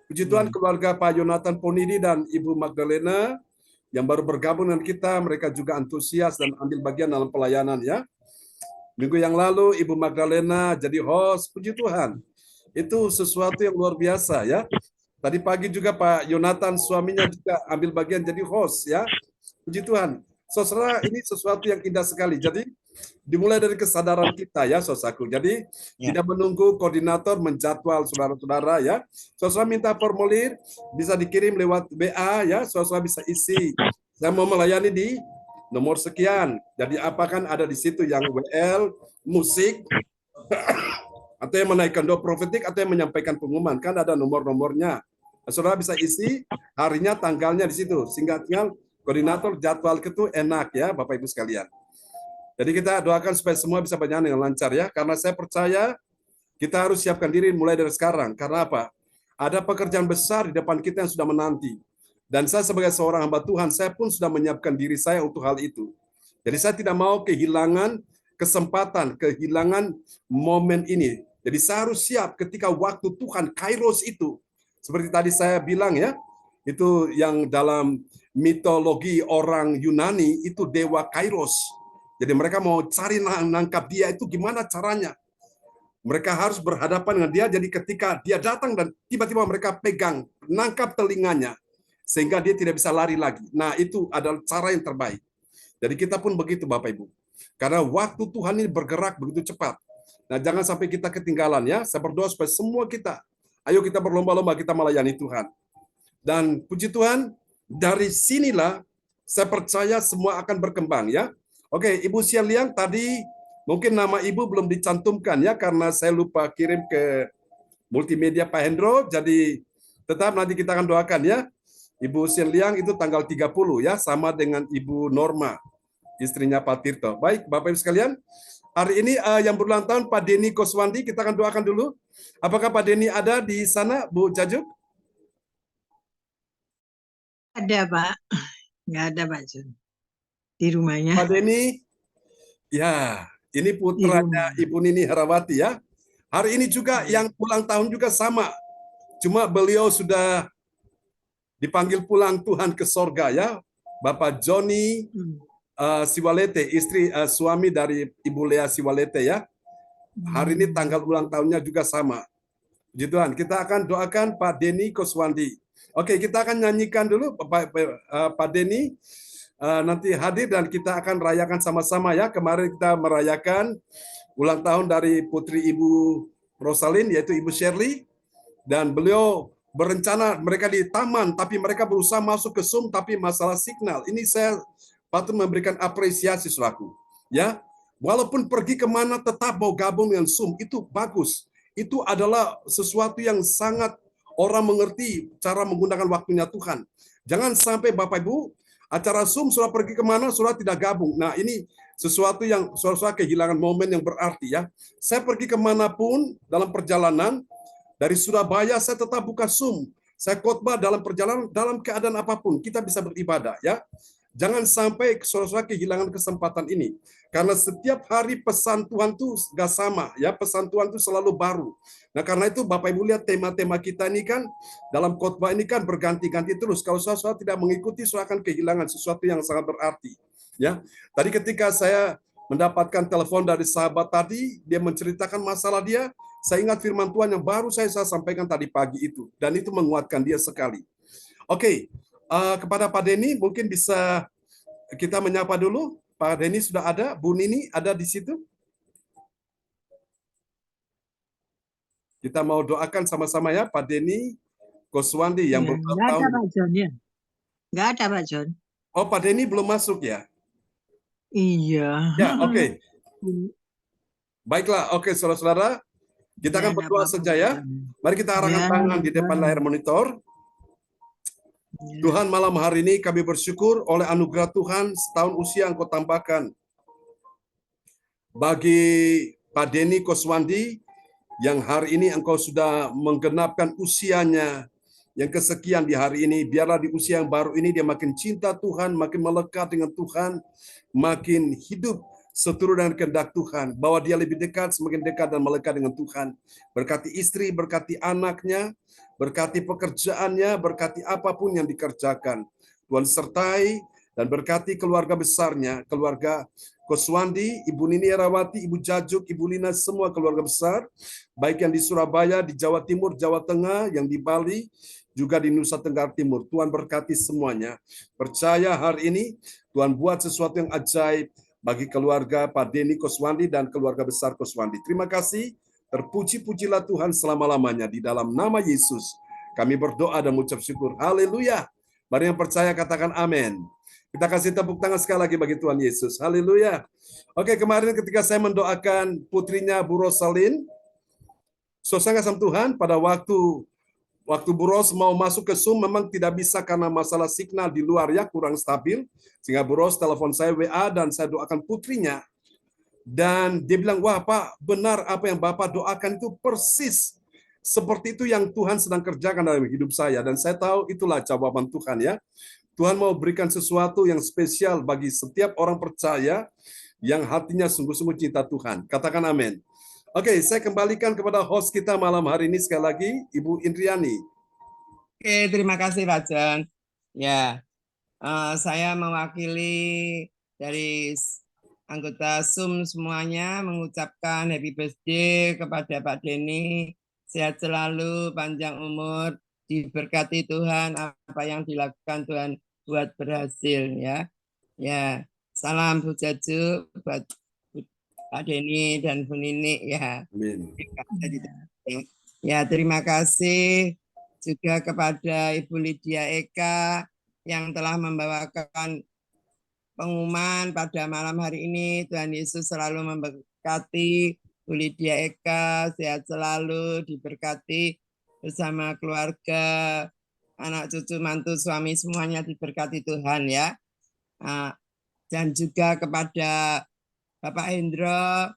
Puji Tuhan, keluarga Pak Yonatan Ponidi dan Ibu Magdalena yang baru bergabung dengan kita, mereka juga antusias dan ambil bagian dalam pelayanan ya. Minggu yang lalu Ibu Magdalena jadi host, puji Tuhan. Itu sesuatu yang luar biasa ya. Tadi pagi juga Pak Yonatan suaminya juga ambil bagian jadi host ya. Puji Tuhan. Saudara, ini sesuatu yang indah sekali. Jadi dimulai dari kesadaran kita ya, saudaraku. Jadi tidak menunggu koordinator menjadwal saudara-saudara ya. Saudara minta formulir bisa dikirim lewat WA ya. Saudara bisa isi. Saya mau melayani di nomor sekian. Jadi apa kan ada di situ yang WL, musik, atau yang menaikkan doa profetik, atau yang menyampaikan pengumuman. Kan ada nomor-nomornya. Saudara bisa isi harinya, tanggalnya di situ. Sehingga tinggal koordinator jadwal itu enak ya, Bapak Ibu sekalian. Jadi kita doakan supaya semua bisa berjalan dengan lancar ya. Karena saya percaya kita harus siapkan diri mulai dari sekarang. Karena apa? Ada pekerjaan besar di depan kita yang sudah menanti. Dan saya sebagai seorang hamba Tuhan, saya pun sudah menyiapkan diri saya untuk hal itu. Jadi saya tidak mau kehilangan kesempatan, kehilangan momen ini. Jadi saya harus siap ketika waktu Tuhan, Kairos itu. Seperti tadi saya bilang ya, itu yang dalam mitologi orang Yunani itu dewa Kairos. Jadi mereka mau cari nangkap dia itu gimana caranya. Mereka harus berhadapan dengan dia, jadi ketika dia datang dan tiba-tiba mereka pegang, nangkap telinganya. Sehingga dia tidak bisa lari lagi. Nah itu adalah cara yang terbaik. Jadi kita pun begitu Bapak Ibu. Karena waktu Tuhan ini bergerak begitu cepat. Nah jangan sampai kita ketinggalan ya. Saya berdoa supaya semua kita, ayo kita berlomba-lomba kita melayani Tuhan. Dan puji Tuhan, dari sinilah saya percaya semua akan berkembang ya. Oke, Ibu Sialiang tadi mungkin nama Ibu belum dicantumkan ya karena saya lupa kirim ke multimedia Pak Hendro. Jadi tetap nanti kita akan doakan ya. Ibu Sialiang itu tanggal 30 ya, sama dengan Ibu Norma, istrinya Pak Tirto. Baik, Bapak Ibu sekalian, hari ini yang berulang tahun Pak Denny Koswandi, kita akan doakan dulu. Apakah Pak Denny ada di sana, Bu Jajuk? Ada Pak, nggak ada Pak Jun. Di rumahnya. Pak Denny, ya ini putranya Ibu Nini Herawati ya. Hari ini juga yang ulang tahun juga sama. Cuma beliau sudah dipanggil pulang Tuhan ke sorga ya. Bapak Joni Siwalete, istri suami dari Ibu Lea Siwalete ya. Hari ini tanggal ulang tahunnya juga sama. Puji Tuhan, kita akan doakan Pak Denny Koswandi. Oke, kita akan nyanyikan dulu Pak Denny nanti hadir dan kita akan rayakan sama-sama ya. Kemarin kita merayakan ulang tahun dari putri Ibu Rosalin yaitu Ibu Shirley, dan beliau berencana mereka di taman tapi mereka berusaha masuk ke Zoom tapi masalah signal. Ini saya patut memberikan apresiasi selaku ya. Walaupun pergi kemana tetap mau gabung dengan Zoom, itu bagus. Itu adalah sesuatu yang sangat orang mengerti cara menggunakan waktunya Tuhan. Jangan sampai Bapak Ibu Acara Zoom saudara pergi kemana, saudara tidak gabung. Nah, ini sesuatu yang saudara kehilangan momen yang berarti ya. Saya pergi kemanapun dalam perjalanan, dari Surabaya saya tetap buka Zoom. Saya khotbah dalam perjalanan, dalam keadaan apapun, kita bisa beribadah ya. Jangan sampai saudara kehilangan kesempatan ini. Karena setiap hari pesan Tuhan itu gak sama ya, pesan Tuhan itu selalu baru. Nah, karena itu Bapak Ibu lihat tema-tema kita ini kan dalam khotbah ini kan berganti-ganti terus. Kalau saudara tidak mengikuti, saudara akan kehilangan sesuatu yang sangat berarti. Ya, tadi ketika saya mendapatkan telepon dari sahabat tadi, dia menceritakan masalah dia, saya ingat firman Tuhan yang baru saya sampaikan tadi pagi itu, dan itu menguatkan dia sekali. Oke, kepada Pak Denny mungkin bisa kita menyapa dulu. Pak Denny sudah ada, Bu Nini ada di situ. Kita mau doakan sama-sama ya, Pak Denny Koswandi yang beberapa Nggak ada tahun. Pak John ya? Nggak ada Pak John. Oh, Pak Denny belum masuk ya? Iya. Ya, oke. Baiklah, oke saudara-saudara. Kita akan berdoa saja ya. Mari kita arahkan tangan di depan layar monitor. Tuhan, malam hari ini kami bersyukur oleh anugerah Tuhan setahun usia Engkau tambahkan bagi Pak Denny Koswandi yang hari ini Engkau sudah menggenapkan usianya yang kesekian di hari ini. Biarlah di usia yang baru ini dia makin cinta Tuhan, makin melekat dengan Tuhan, makin hidup seturut dengan kehendak Tuhan, bahwa dia lebih dekat, semakin dekat dan melekat dengan Tuhan. Berkati istri, berkati anaknya, berkati pekerjaannya, berkati apapun yang dikerjakan. Tuhan sertai dan berkati keluarga besarnya, keluarga Koswandi, Ibu Nini Erawati, Ibu Jajuk, Ibu Lina, semua keluarga besar, baik yang di Surabaya, di Jawa Timur, Jawa Tengah, yang di Bali, juga di Nusa Tenggara Timur. Tuhan berkati semuanya. Percaya hari ini Tuhan buat sesuatu yang ajaib bagi keluarga Pak Denny Koswandi dan keluarga besar Koswandi. Terima kasih. Terpuji-pujilah Tuhan selama-lamanya. Di dalam nama Yesus kami berdoa dan mengucap syukur. Haleluya. Mari yang percaya katakan amin. Kita kasih tepuk tangan sekali lagi bagi Tuhan Yesus. Haleluya. Oke, kemarin ketika saya mendoakan putrinya Bu Rosalin, suasana kasih Tuhan pada waktu Bu Ros mau masuk ke Zoom memang tidak bisa karena masalah signal di luar ya kurang stabil. Sehingga Bu Ros telepon saya WA dan saya doakan putrinya. Dan dia bilang, wah Pak, benar apa yang Bapak doakan itu persis seperti itu yang Tuhan sedang kerjakan dalam hidup saya. Dan saya tahu itulah jawaban Tuhan ya. Tuhan mau berikan sesuatu yang spesial bagi setiap orang percaya yang hatinya sungguh-sungguh cinta Tuhan. Katakan amin. Oke, saya kembalikan kepada host kita malam hari ini sekali lagi, Ibu Indriani. Oke, terima kasih Pak John. Ya, saya mewakili dari anggota Zoom semuanya mengucapkan happy birthday kepada Pak Denny. Sehat selalu, panjang umur, diberkati Tuhan, apa yang dilakukan Tuhan buat berhasil ya. Ya, salam Bu Jaju buat Pak Denny dan Bu Nini ya. Amin. Ya, terima kasih juga kepada Ibu Lydia Eka yang telah membawakan pengumuman pada malam hari ini. Tuhan Yesus selalu memberkati Bu Lydia Eka, sehat selalu, diberkati bersama keluarga, anak cucu, mantu, suami, semuanya diberkati Tuhan ya. Dan juga kepada Bapak Hendro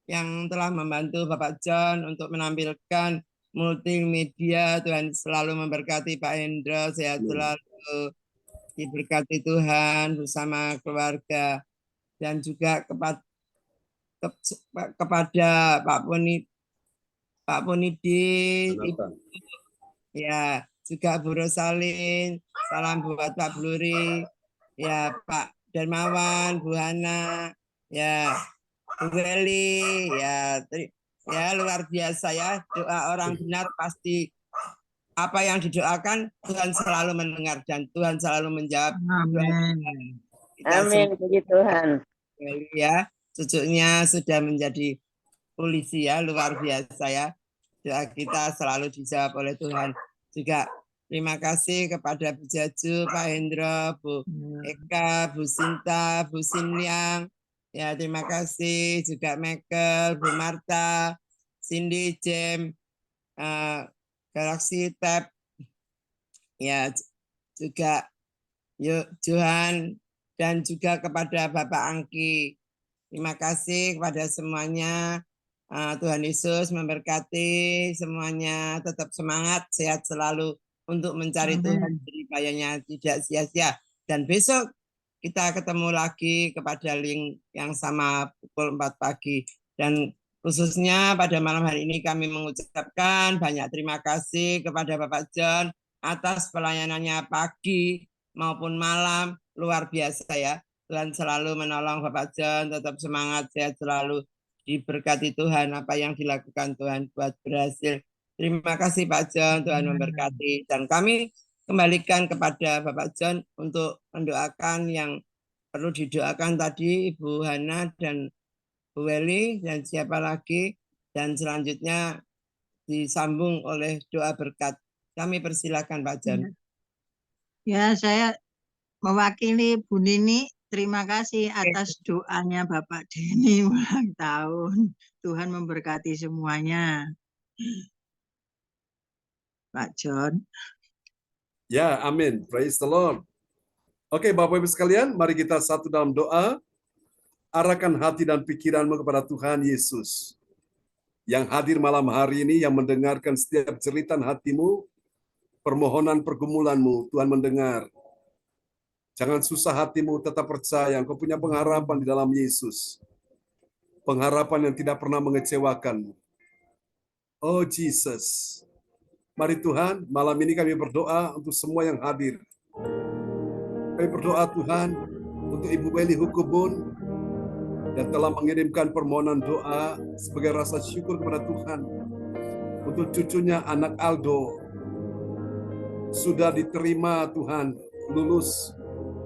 yang telah membantu Bapak John untuk menampilkan multimedia. Tuhan selalu memberkati Pak Hendro, sehat selalu, diberkati Tuhan bersama keluarga. Dan juga kepada Pak Punidi, ya juga Bu Rosalin, salam buat Pak Bluri, ya Pak Darmawan, Bu Hana, ya Bu Weli, ya luar biasa ya, doa orang benar pasti apa yang didoakan Tuhan selalu mendengar dan Tuhan selalu menjawab. Amin. Amin, puji Tuhan. Ya, cucunya sudah menjadi polisi ya, luar biasa ya. Doa kita selalu dijawab oleh Tuhan. Juga terima kasih kepada Bu Jaju, Pak Hendro, Bu Eka, Bu Sinta, Bu Sinyang. Ya, terima kasih juga Michael, Bu Marta, Cindy, Jem, Galaxy Tab. Ya, juga Johan, dan juga kepada Bapak Angki. Terima kasih kepada semuanya. Tuhan Yesus memberkati semuanya. Tetap semangat, sehat selalu untuk mencari Tuhan. Jeripayanya tidak sia-sia. Dan besok kita ketemu lagi kepada link yang sama pukul 4 pagi. Dan khususnya pada malam hari ini kami mengucapkan banyak terima kasih kepada Bapak John atas pelayanannya pagi maupun malam, luar biasa ya. Tuhan selalu menolong Bapak John, tetap semangat, sehat selalu, diberkati Tuhan, apa yang dilakukan Tuhan buat berhasil. Terima kasih Pak John, Tuhan memberkati. Dan kami kembalikan kepada Bapak John untuk mendoakan yang perlu didoakan tadi, Ibu Hana dan Bu Weli, dan siapa lagi, dan selanjutnya disambung oleh doa berkat. Kami persilakan Pak John. Ya, saya mewakili Bu Nini, terima kasih atas doanya Bapak Denny ulang tahun. Tuhan memberkati semuanya. Pak John. Ya, amin. Praise the Lord. Oke, Bapak Ibu sekalian, mari kita satu dalam doa. Arahkan hati dan pikiranmu kepada Tuhan Yesus. Yang hadir malam hari ini, yang mendengarkan setiap jeritan hatimu, permohonan pergumulanmu, Tuhan mendengar. Jangan susah hatimu, tetap percaya, engkau punya pengharapan di dalam Yesus. Pengharapan yang tidak pernah mengecewakanmu. Oh Jesus. Mari Tuhan, malam ini kami berdoa untuk semua yang hadir. Kami berdoa Tuhan untuk Ibu Weli Hukubun yang telah mengirimkan permohonan doa sebagai rasa syukur kepada Tuhan. Untuk cucunya anak Aldo sudah diterima Tuhan, lulus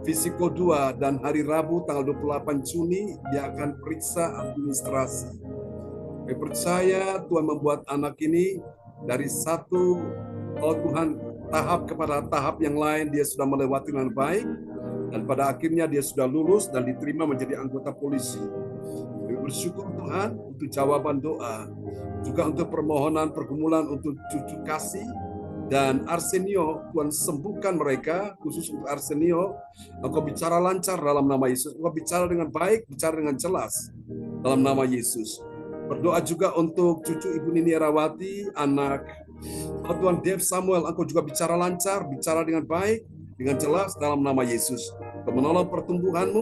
Fisiko 2 dan hari Rabu tanggal 28 Juni dia akan periksa administrasi. Kami percaya Tuhan membuat anak ini dari satu Tuhan tahap kepada tahap yang lain dia sudah melewati dengan baik dan pada akhirnya dia sudah lulus dan diterima menjadi anggota polisi. Kami bersyukur Tuhan untuk jawaban doa, juga untuk permohonan pergumulan untuk cucu kasih dan Arsenio. Tuhan sembuhkan mereka, khusus untuk Arsenio. Engkau bicara lancar dalam nama Yesus. Engkau bicara dengan baik, bicara dengan jelas dalam nama Yesus. Berdoa juga untuk cucu Ibu Nini Erawati, anak Tuhan Dev Samuel. Engkau juga bicara lancar, bicara dengan baik, dengan jelas dalam nama Yesus. Untuk menolong pertumbuhanmu,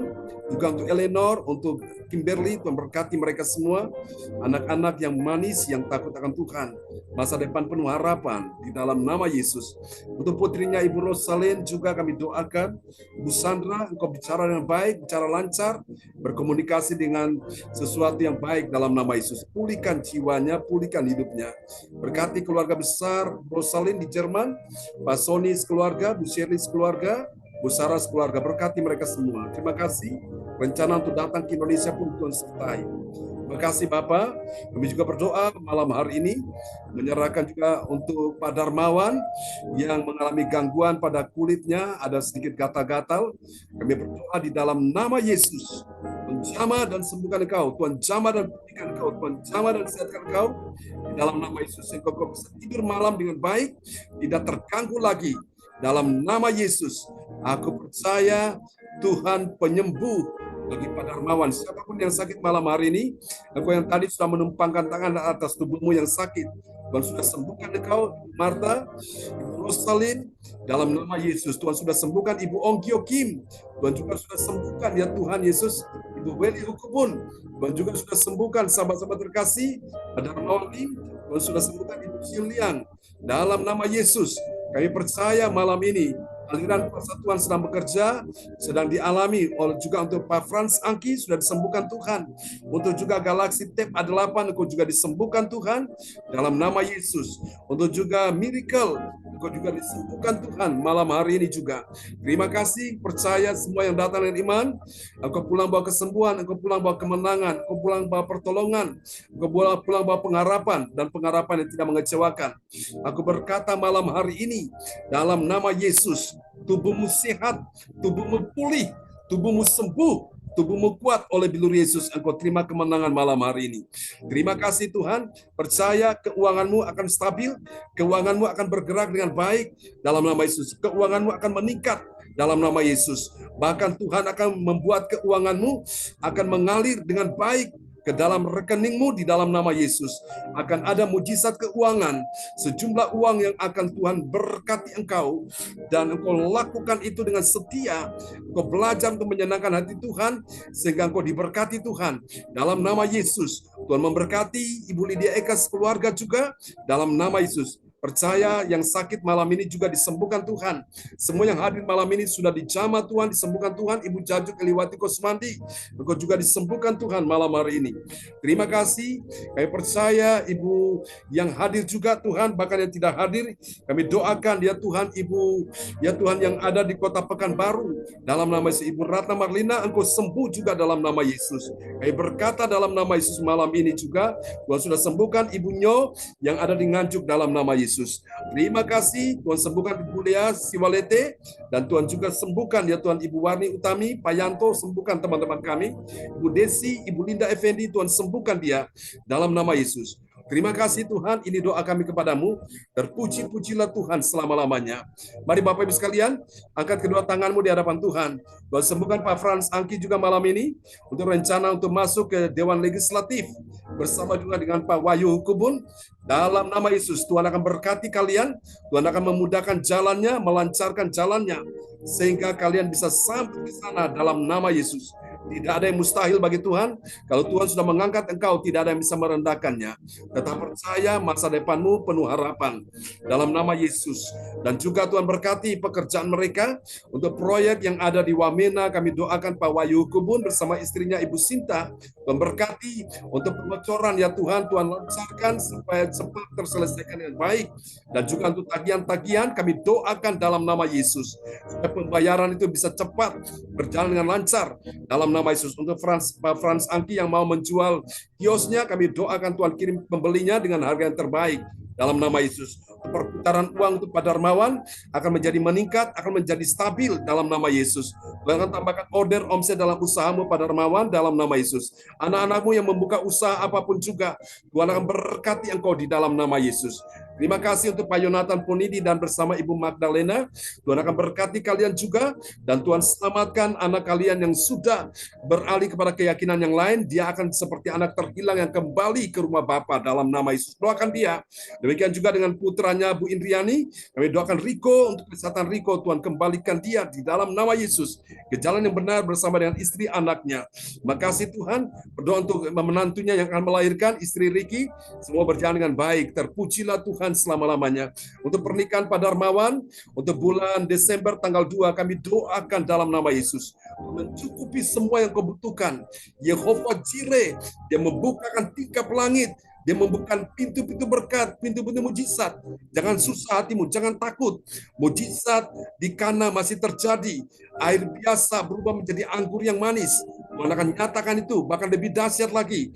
juga untuk Eleanor, untuk Kimberly, Tuhan berkati mereka semua, anak-anak yang manis, yang takut akan Tuhan, masa depan penuh harapan di dalam nama Yesus. Untuk putrinya Ibu Rosalyn juga kami doakan, Ibu Sandra, engkau bicara dengan baik, bicara lancar, berkomunikasi dengan sesuatu yang baik dalam nama Yesus. Pulihkan jiwanya, pulihkan hidupnya. Berkati keluarga besar Rosalyn di Jerman, Pak Sony sekeluarga, Bu Shirley sekeluarga, Bu Sarah sekeluarga, berkati mereka semua. Terima kasih. Rencana untuk datang ke Indonesia pun Tuhan sertai. Terima kasih Bapak. Kami juga berdoa malam hari ini, menyerahkan juga untuk Pak Darmawan yang mengalami gangguan pada kulitnya, ada sedikit gatal-gatal. Kami berdoa di dalam nama Yesus. Tuhan jamah dan sembuhkan engkau. Tuhan jamah dan pulihkan engkau. Tuhan jamah dan sehatkan engkau. Di dalam nama Yesus, engkau bisa tidur malam dengan baik, tidak terganggu lagi. Dalam nama Yesus, aku percaya Tuhan penyembuh bagi Pak Darmawan. Siapapun yang sakit malam hari ini, engkau yang tadi sudah menumpangkan tangan atas tubuhmu yang sakit, Tuhan sudah sembuhkan engkau, Martha, Ibu Rosalyn, dalam nama Yesus. Tuhan sudah sembuhkan Ibu Ongkyo Kim, Tuhan juga sudah sembuhkan ya Tuhan Yesus. Ibu Weli Hukubun, Tuhan juga sudah sembuhkan sahabat-sahabat terkasih, Pak Darmawan, Tuhan sudah sembuhkan Ibu Siuliang, dalam nama Yesus. Kami percaya malam ini aliran kuasa Tuhan sedang bekerja, sedang dialami oleh juga untuk Pak Frans Angki sudah disembuhkan Tuhan. Untuk juga Galaxy Tab A8 engkau juga disembuhkan Tuhan dalam nama Yesus. Untuk juga Miracle engkau juga disembuhkan Tuhan malam hari ini juga. Terima kasih, percaya semua yang datang dengan iman. Engkau pulang bawa kesembuhan, engkau pulang bawa kemenangan, engkau pulang bawa pertolongan, engkau pulang bawa pengharapan dan pengharapan yang tidak mengecewakan. Aku berkata malam hari ini dalam nama Yesus, tubuhmu sehat, tubuhmu pulih, tubuhmu sembuh, tubuhmu kuat oleh bilur Yesus. Engkau terima kemenangan malam hari ini. Terima kasih Tuhan. Percaya keuanganmu akan stabil, keuanganmu akan bergerak dengan baik dalam nama Yesus. Keuanganmu akan meningkat dalam nama Yesus. Bahkan Tuhan akan membuat keuanganmu akan mengalir dengan baik ke dalam rekeningmu di dalam nama Yesus. Akan ada mujizat keuangan, sejumlah uang yang akan Tuhan berkati engkau, dan engkau lakukan itu dengan setia. Engkau belajar untuk menyenangkan hati Tuhan, sehingga engkau diberkati Tuhan. Dalam nama Yesus, Tuhan memberkati Ibu Lydia Eka keluarga juga, dalam nama Yesus. Percaya yang sakit malam ini juga disembuhkan Tuhan. Semua yang hadir malam ini sudah dijamah Tuhan, disembuhkan Tuhan. Ibu Jajuk Eliwati Kosmandi, engkau juga disembuhkan Tuhan malam hari ini. Terima kasih. Kami percaya Ibu yang hadir juga Tuhan, bahkan yang tidak hadir, kami doakan ya Tuhan, Ibu ya Tuhan yang ada di Kota Pekanbaru, dalam nama Yesus. Ibu Ratna Marlina, engkau sembuh juga dalam nama Yesus. Kami berkata dalam nama Yesus malam ini juga, Tuhan sudah sembuhkan Ibu Nyo yang ada di Nganjuk dalam nama Yesus. Terima kasih, Tuhan sembuhkan Ibu Lea Siwalete, dan Tuhan juga sembuhkan ya Tuhan Ibu Warni Utami, Pak Yanto, sembuhkan teman-teman kami, Ibu Desi, Ibu Linda Effendi, Tuhan sembuhkan dia dalam nama Yesus. Terima kasih Tuhan, ini doa kami kepadamu. Terpuji-pujilah Tuhan selama-lamanya. Mari Bapak Ibu sekalian, angkat kedua tanganmu di hadapan Tuhan. Tuhan sembuhkan Pak Frans Angki juga malam ini, untuk rencana untuk masuk ke Dewan Legislatif, bersama juga dengan Pak Wahyu Hukubun. Dalam nama Yesus, Tuhan akan berkati kalian, Tuhan akan memudahkan jalannya, melancarkan jalannya, sehingga kalian bisa sampai ke sana dalam nama Yesus. Tidak ada yang mustahil bagi Tuhan. Kalau Tuhan sudah mengangkat engkau, tidak ada yang bisa merendahkannya. Tetap percaya, masa depanmu penuh harapan dalam nama Yesus. Dan juga Tuhan berkati pekerjaan mereka untuk proyek yang ada di Wamena. Kami doakan Pak Wahyu Hukubun bersama istrinya Ibu Sinta. Tuhan berkati untuk pengocoran ya Tuhan, Tuhan lancarkan supaya cepat terselesaikan dengan baik. Dan juga untuk tagihan-tagihan kami doakan dalam nama Yesus, supaya pembayaran itu bisa cepat berjalan dengan lancar dalam nama Yesus. Untuk Pak Frans Angki yang mau menjual kiosnya, kami doakan Tuhan kirim pembelinya dengan harga yang terbaik dalam nama Yesus. Perputaran uang untuk Pak Darmawan akan menjadi meningkat, akan menjadi stabil dalam nama Yesus. Tuhan akan tambahkan order omset dalam usahamu Pak Darmawan dalam nama Yesus. Anak-anakmu yang membuka usaha apapun juga, Tuhan akan berkati engkau di dalam nama Yesus. Terima kasih untuk Pak Yonatan Ponidi dan bersama Ibu Magdalena. Tuhan akan berkati kalian juga, dan Tuhan selamatkan anak kalian yang sudah beralih kepada keyakinan yang lain. Dia akan seperti anak terhilang yang kembali ke rumah Bapa dalam nama Yesus. Doakan dia. Demikian juga dengan putranya Bu Indriani. Kami doakan Riko, untuk kesehatan Riko, Tuhan kembalikan dia di dalam nama Yesus ke jalan yang benar bersama dengan istri anaknya. Makasih Tuhan. Berdoa untuk menantunya yang akan melahirkan, istri Riki, semua berjalan dengan baik. Terpujilah Tuhan selama-lamanya. Untuk pernikahan Pak Darmawan, untuk bulan Desember tanggal 2, kami doakan dalam nama Yesus, mencukupi semua yang kau butuhkan. Yehova Jireh, dia membukakan tingkap langit, dia membuka pintu-pintu berkat, pintu-pintu mujizat. Jangan susah hatimu, jangan takut. Mujizat di Kana masih terjadi. Air biasa berubah menjadi anggur yang manis. Tuhan akan nyatakan itu, bahkan lebih dahsyat lagi.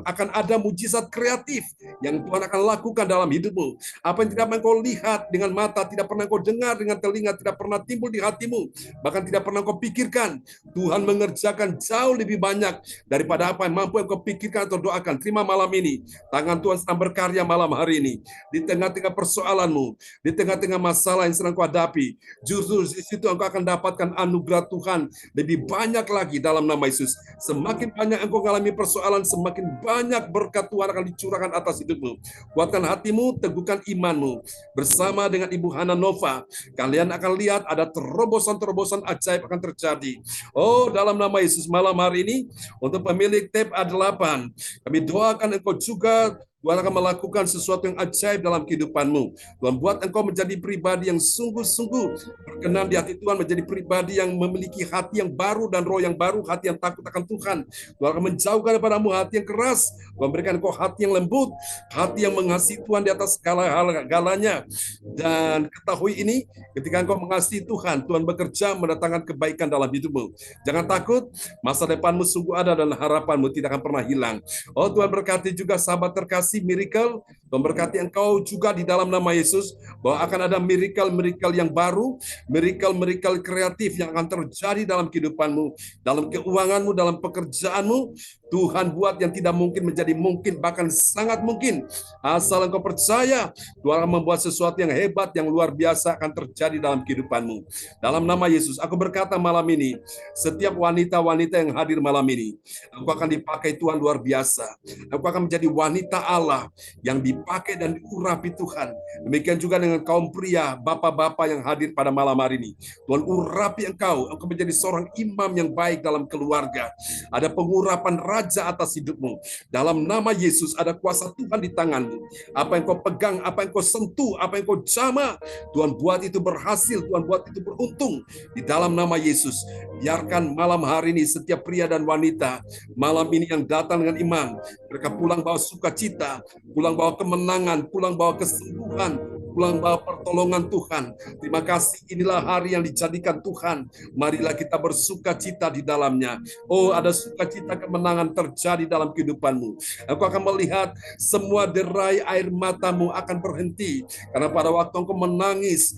Akan ada mujizat kreatif yang Tuhan akan lakukan dalam hidupmu. Apa yang tidak pernah kau lihat dengan mata, tidak pernah kau dengar dengan telinga, tidak pernah timbul di hatimu, bahkan tidak pernah kau pikirkan, Tuhan mengerjakan jauh lebih banyak daripada apa yang mampu kau pikirkan atau doakan. Terima malam ini. Tangan Tuhan sedang berkarya malam hari ini. Di tengah-tengah persoalanmu, di tengah-tengah masalah yang sedang kau hadapi, justru di situ engkau akan dapatkan anugerah Tuhan lebih banyak lagi dalam nama Yesus. Semakin banyak engkau mengalami persoalan, semakin banyak berkat Tuhan akan dicurahkan atas hidupmu. Kuatkan hatimu, teguhkan imanmu. Bersama dengan Ibu Hana Nova, kalian akan lihat ada terobosan-terobosan ajaib akan terjadi. Oh, dalam nama Yesus malam hari ini, untuk pemilik tab A8, kami doakan engkau juga, Tuhan akan melakukan sesuatu yang ajaib dalam kehidupanmu. Tuhan buat engkau menjadi pribadi yang sungguh-sungguh berkenan di hati Tuhan, menjadi pribadi yang memiliki hati yang baru dan roh yang baru, hati yang takut akan Tuhan. Tuhan akan menjauhkan daripada hati yang keras, Tuhan berikan engkau hati yang lembut, hati yang mengasihi Tuhan di atas segala-galanya. Dan ketahui ini, ketika engkau mengasihi Tuhan, Tuhan bekerja mendatangkan kebaikan dalam hidupmu. Jangan takut, masa depanmu sungguh ada dan harapanmu tidak akan pernah hilang. Oh, Tuhan berkati juga sahabat terkasih Miracle, Tuhan berkati engkau juga di dalam nama Yesus, bahwa akan ada miracle-miracle yang baru, miracle-miracle kreatif yang akan terjadi dalam kehidupanmu, dalam keuanganmu, dalam pekerjaanmu. Tuhan buat yang tidak mungkin menjadi mungkin, bahkan sangat mungkin. Asal engkau percaya, Tuhan akan membuat sesuatu yang hebat, yang luar biasa akan terjadi dalam kehidupanmu. Dalam nama Yesus, aku berkata malam ini, setiap wanita-wanita yang hadir malam ini, aku akan dipakai Tuhan luar biasa. Aku akan menjadi wanita Allah yang dipakai dan diurapi Tuhan. Demikian juga dengan kaum pria, bapak-bapak yang hadir pada malam hari ini. Tuhan urapi engkau menjadi seorang imam yang baik dalam keluarga. Ada pengurapan raja atas hidupmu. Dalam nama Yesus ada kuasa Tuhan di tanganmu. Apa yang kau pegang, apa yang kau sentuh, apa yang kau jamah, Tuhan buat itu berhasil, Tuhan buat itu beruntung. Di dalam nama Yesus, biarkan malam hari ini setiap pria dan wanita, malam ini yang datang dengan iman, mereka pulang bawa sukacita, pulang bawa kemenangan, pulang bawa kesembuhan, pulang bawa pertolongan Tuhan. Terima kasih, inilah hari yang dijadikan Tuhan. Marilah kita bersukacita di dalamnya. Oh, ada sukacita kemenangan terjadi dalam kehidupanmu. Aku akan melihat semua derai air matamu akan berhenti. Karena pada waktu engkau menangis,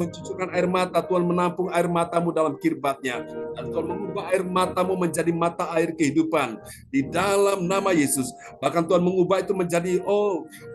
mencucurkan air mata, Tuhan menampung air matamu dalam kirbatnya. Dan Tuhan mengubah air matamu menjadi mata air kehidupan. Di dalam nama Yesus. Bahkan Tuhan mengubah itu menjadi,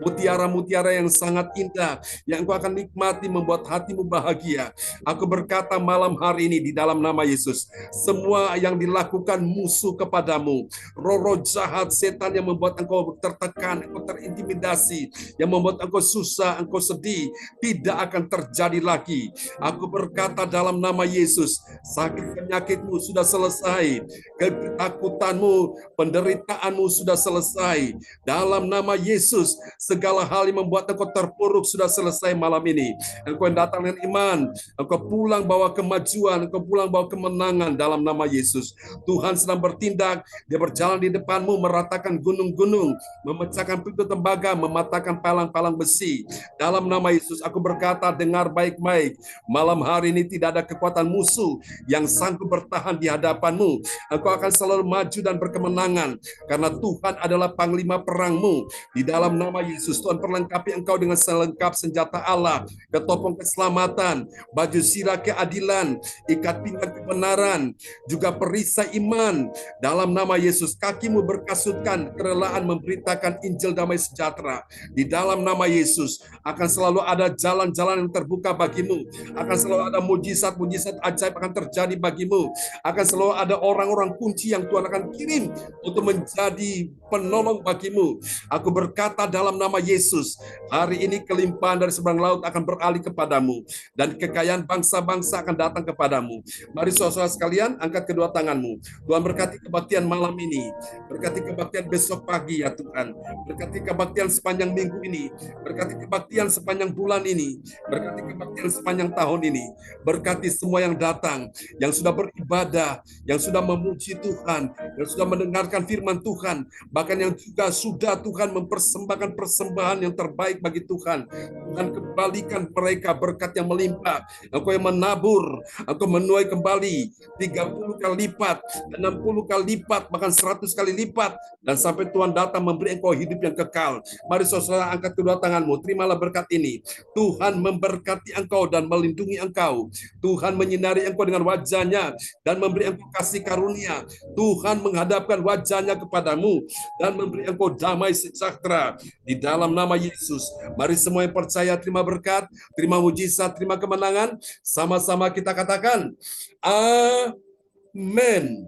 mutiara-mutiara yang sangat indah, yang engkau akan nikmati, membuat hatimu bahagia. Aku berkata malam hari ini di dalam nama Yesus, semua yang dilakukan musuh kepadamu, roh-roh jahat, setan yang membuat engkau tertekan, engkau terintimidasi, yang membuat engkau susah, engkau sedih, tidak akan terjadi lagi. Aku berkata dalam nama Yesus, sakit penyakitmu sudah selesai, ketakutanmu, penderitaanmu sudah selesai. Dalam nama Yesus, segala hal yang membuat engkau terpuruk sudah selesai malam ini. Engkau yang datang dengan iman, engkau pulang bawa kemajuan, engkau pulang bawa kemenangan dalam nama Yesus. Tuhan sedang bertindak, dia berjalan di depanmu, meratakan gunung-gunung, memecahkan pintu tembaga, mematahkan palang-palang besi. Dalam nama Yesus, aku berkata, dengar baik-baik. Malam hari ini tidak ada kekuatan musuh yang sanggup bertahan di hadapanmu. Engkau akan selalu maju dan berkemenangan, karena Tuhan adalah panglima perangmu. Di dalam nama Yesus, Tuhan perlengkapi engkau dengan selengkap senjata Allah, ketopong keselamatan, baju sirah keadilan, ikat pinggang kebenaran, juga perisai iman. Dalam nama Yesus, kakimu berkasutkan kerelaan memberitakan Injil damai sejahtera. Di dalam nama Yesus, akan selalu ada jalan-jalan yang terbuka bagimu, akan selalu ada mujizat-mujizat ajaib akan terjadi bagimu, akan selalu ada orang-orang kunci yang Tuhan akan kirim untuk menjadi penolong bagimu. Aku berkata dalam nama Yesus, hari ini kelimpahan dari seberang laut akan beralih kepadamu, dan kekayaan bangsa-bangsa akan datang kepadamu. Mari saudara sekalian, angkat kedua tanganmu. Tuhan berkati kebaktian malam ini, berkati kebaktian besok pagi ya Tuhan, berkati kebaktian sepanjang minggu ini, berkati kebaktian sepanjang bulan ini, berkati kebaktian sepanjang tahun ini, berkati semua yang datang, yang sudah beribadah, yang sudah memuji Tuhan, yang sudah mendengarkan firman Tuhan, bahkan yang juga sudah Tuhan mempersembahkan persembahan yang terbaik bagi Tuhan. Tuhan kembalikan mereka berkat yang melimpah. Engkau yang menabur, engkau menuai kembali 30 kali lipat, 60 kali lipat, bahkan 100 kali lipat, dan sampai Tuhan datang memberi engkau hidup yang kekal. Mari saudara angkat kedua tanganmu, terimalah berkat ini. Tuhan memberkati engkau dan melindungi engkau. Tuhan menyinari engkau dengan wajahnya dan memberi engkau kasih karunia. Tuhan menghadapkan wajahnya kepadamu dan memberi engkau damai sejahtera di dalam nama Yesus. Mari semua yang percaya terima berkat, terima mujizat, terima kemenangan. Sama-sama kita katakan amin.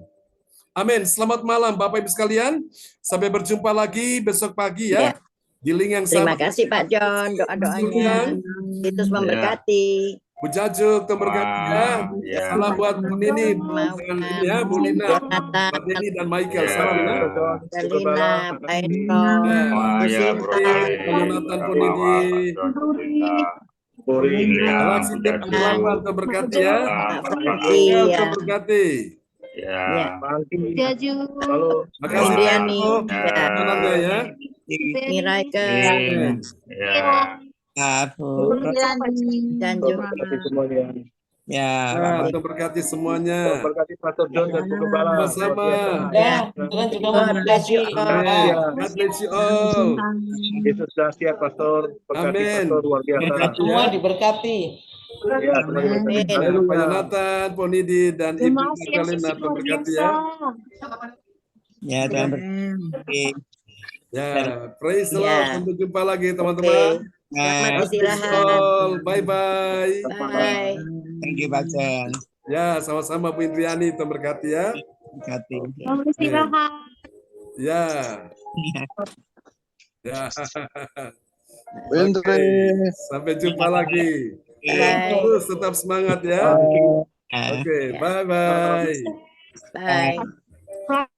Amin. Selamat malam Bapak Ibu sekalian. Sampai berjumpa lagi besok pagi ya. Di link yang sama. Terima kasih Pak John doa-doanya. Titus memberkati. Bu Jajuk, memberkati ya. Salam buat Bu Nini, ya, Bu Lina, Pak Denny dan Michael. Salam ya. Lina, Pak Eko, Bu Sinta, Jonathan, Bu Nini. Galaksi Tim Perjuangan memberkati ya. Memberkati. Ya. Jaju. Makasih Indriani. ya. Miraike. Ya. Dan juga Ya, Tuhan memberkati semuanya. Berkati Pastor John dan Bu Gembala. Sama-sama. Ya, Tuhan juga memberkati. Amin. God bless you all. Yesus dahsyat, Pastor. Berkati Amin. Pastor luar biasa. Berkati ya. Semua diberkati. Ya, semua diberkati. Pak Haleluya. Yonatan, Ponidi, dan Ibu Magdalena terberkati ya. ya Tuhan berkati. Ya, praise the Ya. Lord. Sampai jumpa lagi teman-teman. Selamat God bless you istirahat. all. Bye-bye. Bye. Thank you, Pak Jen. Ya, sama-sama Bu Indriani, terberkati ya. Berkati. Selamat istirahat. Ya. Ya. Bentri. Sampai jumpa lagi. Bye. Terus tetap semangat ya. Oke, bye-bye. Bye.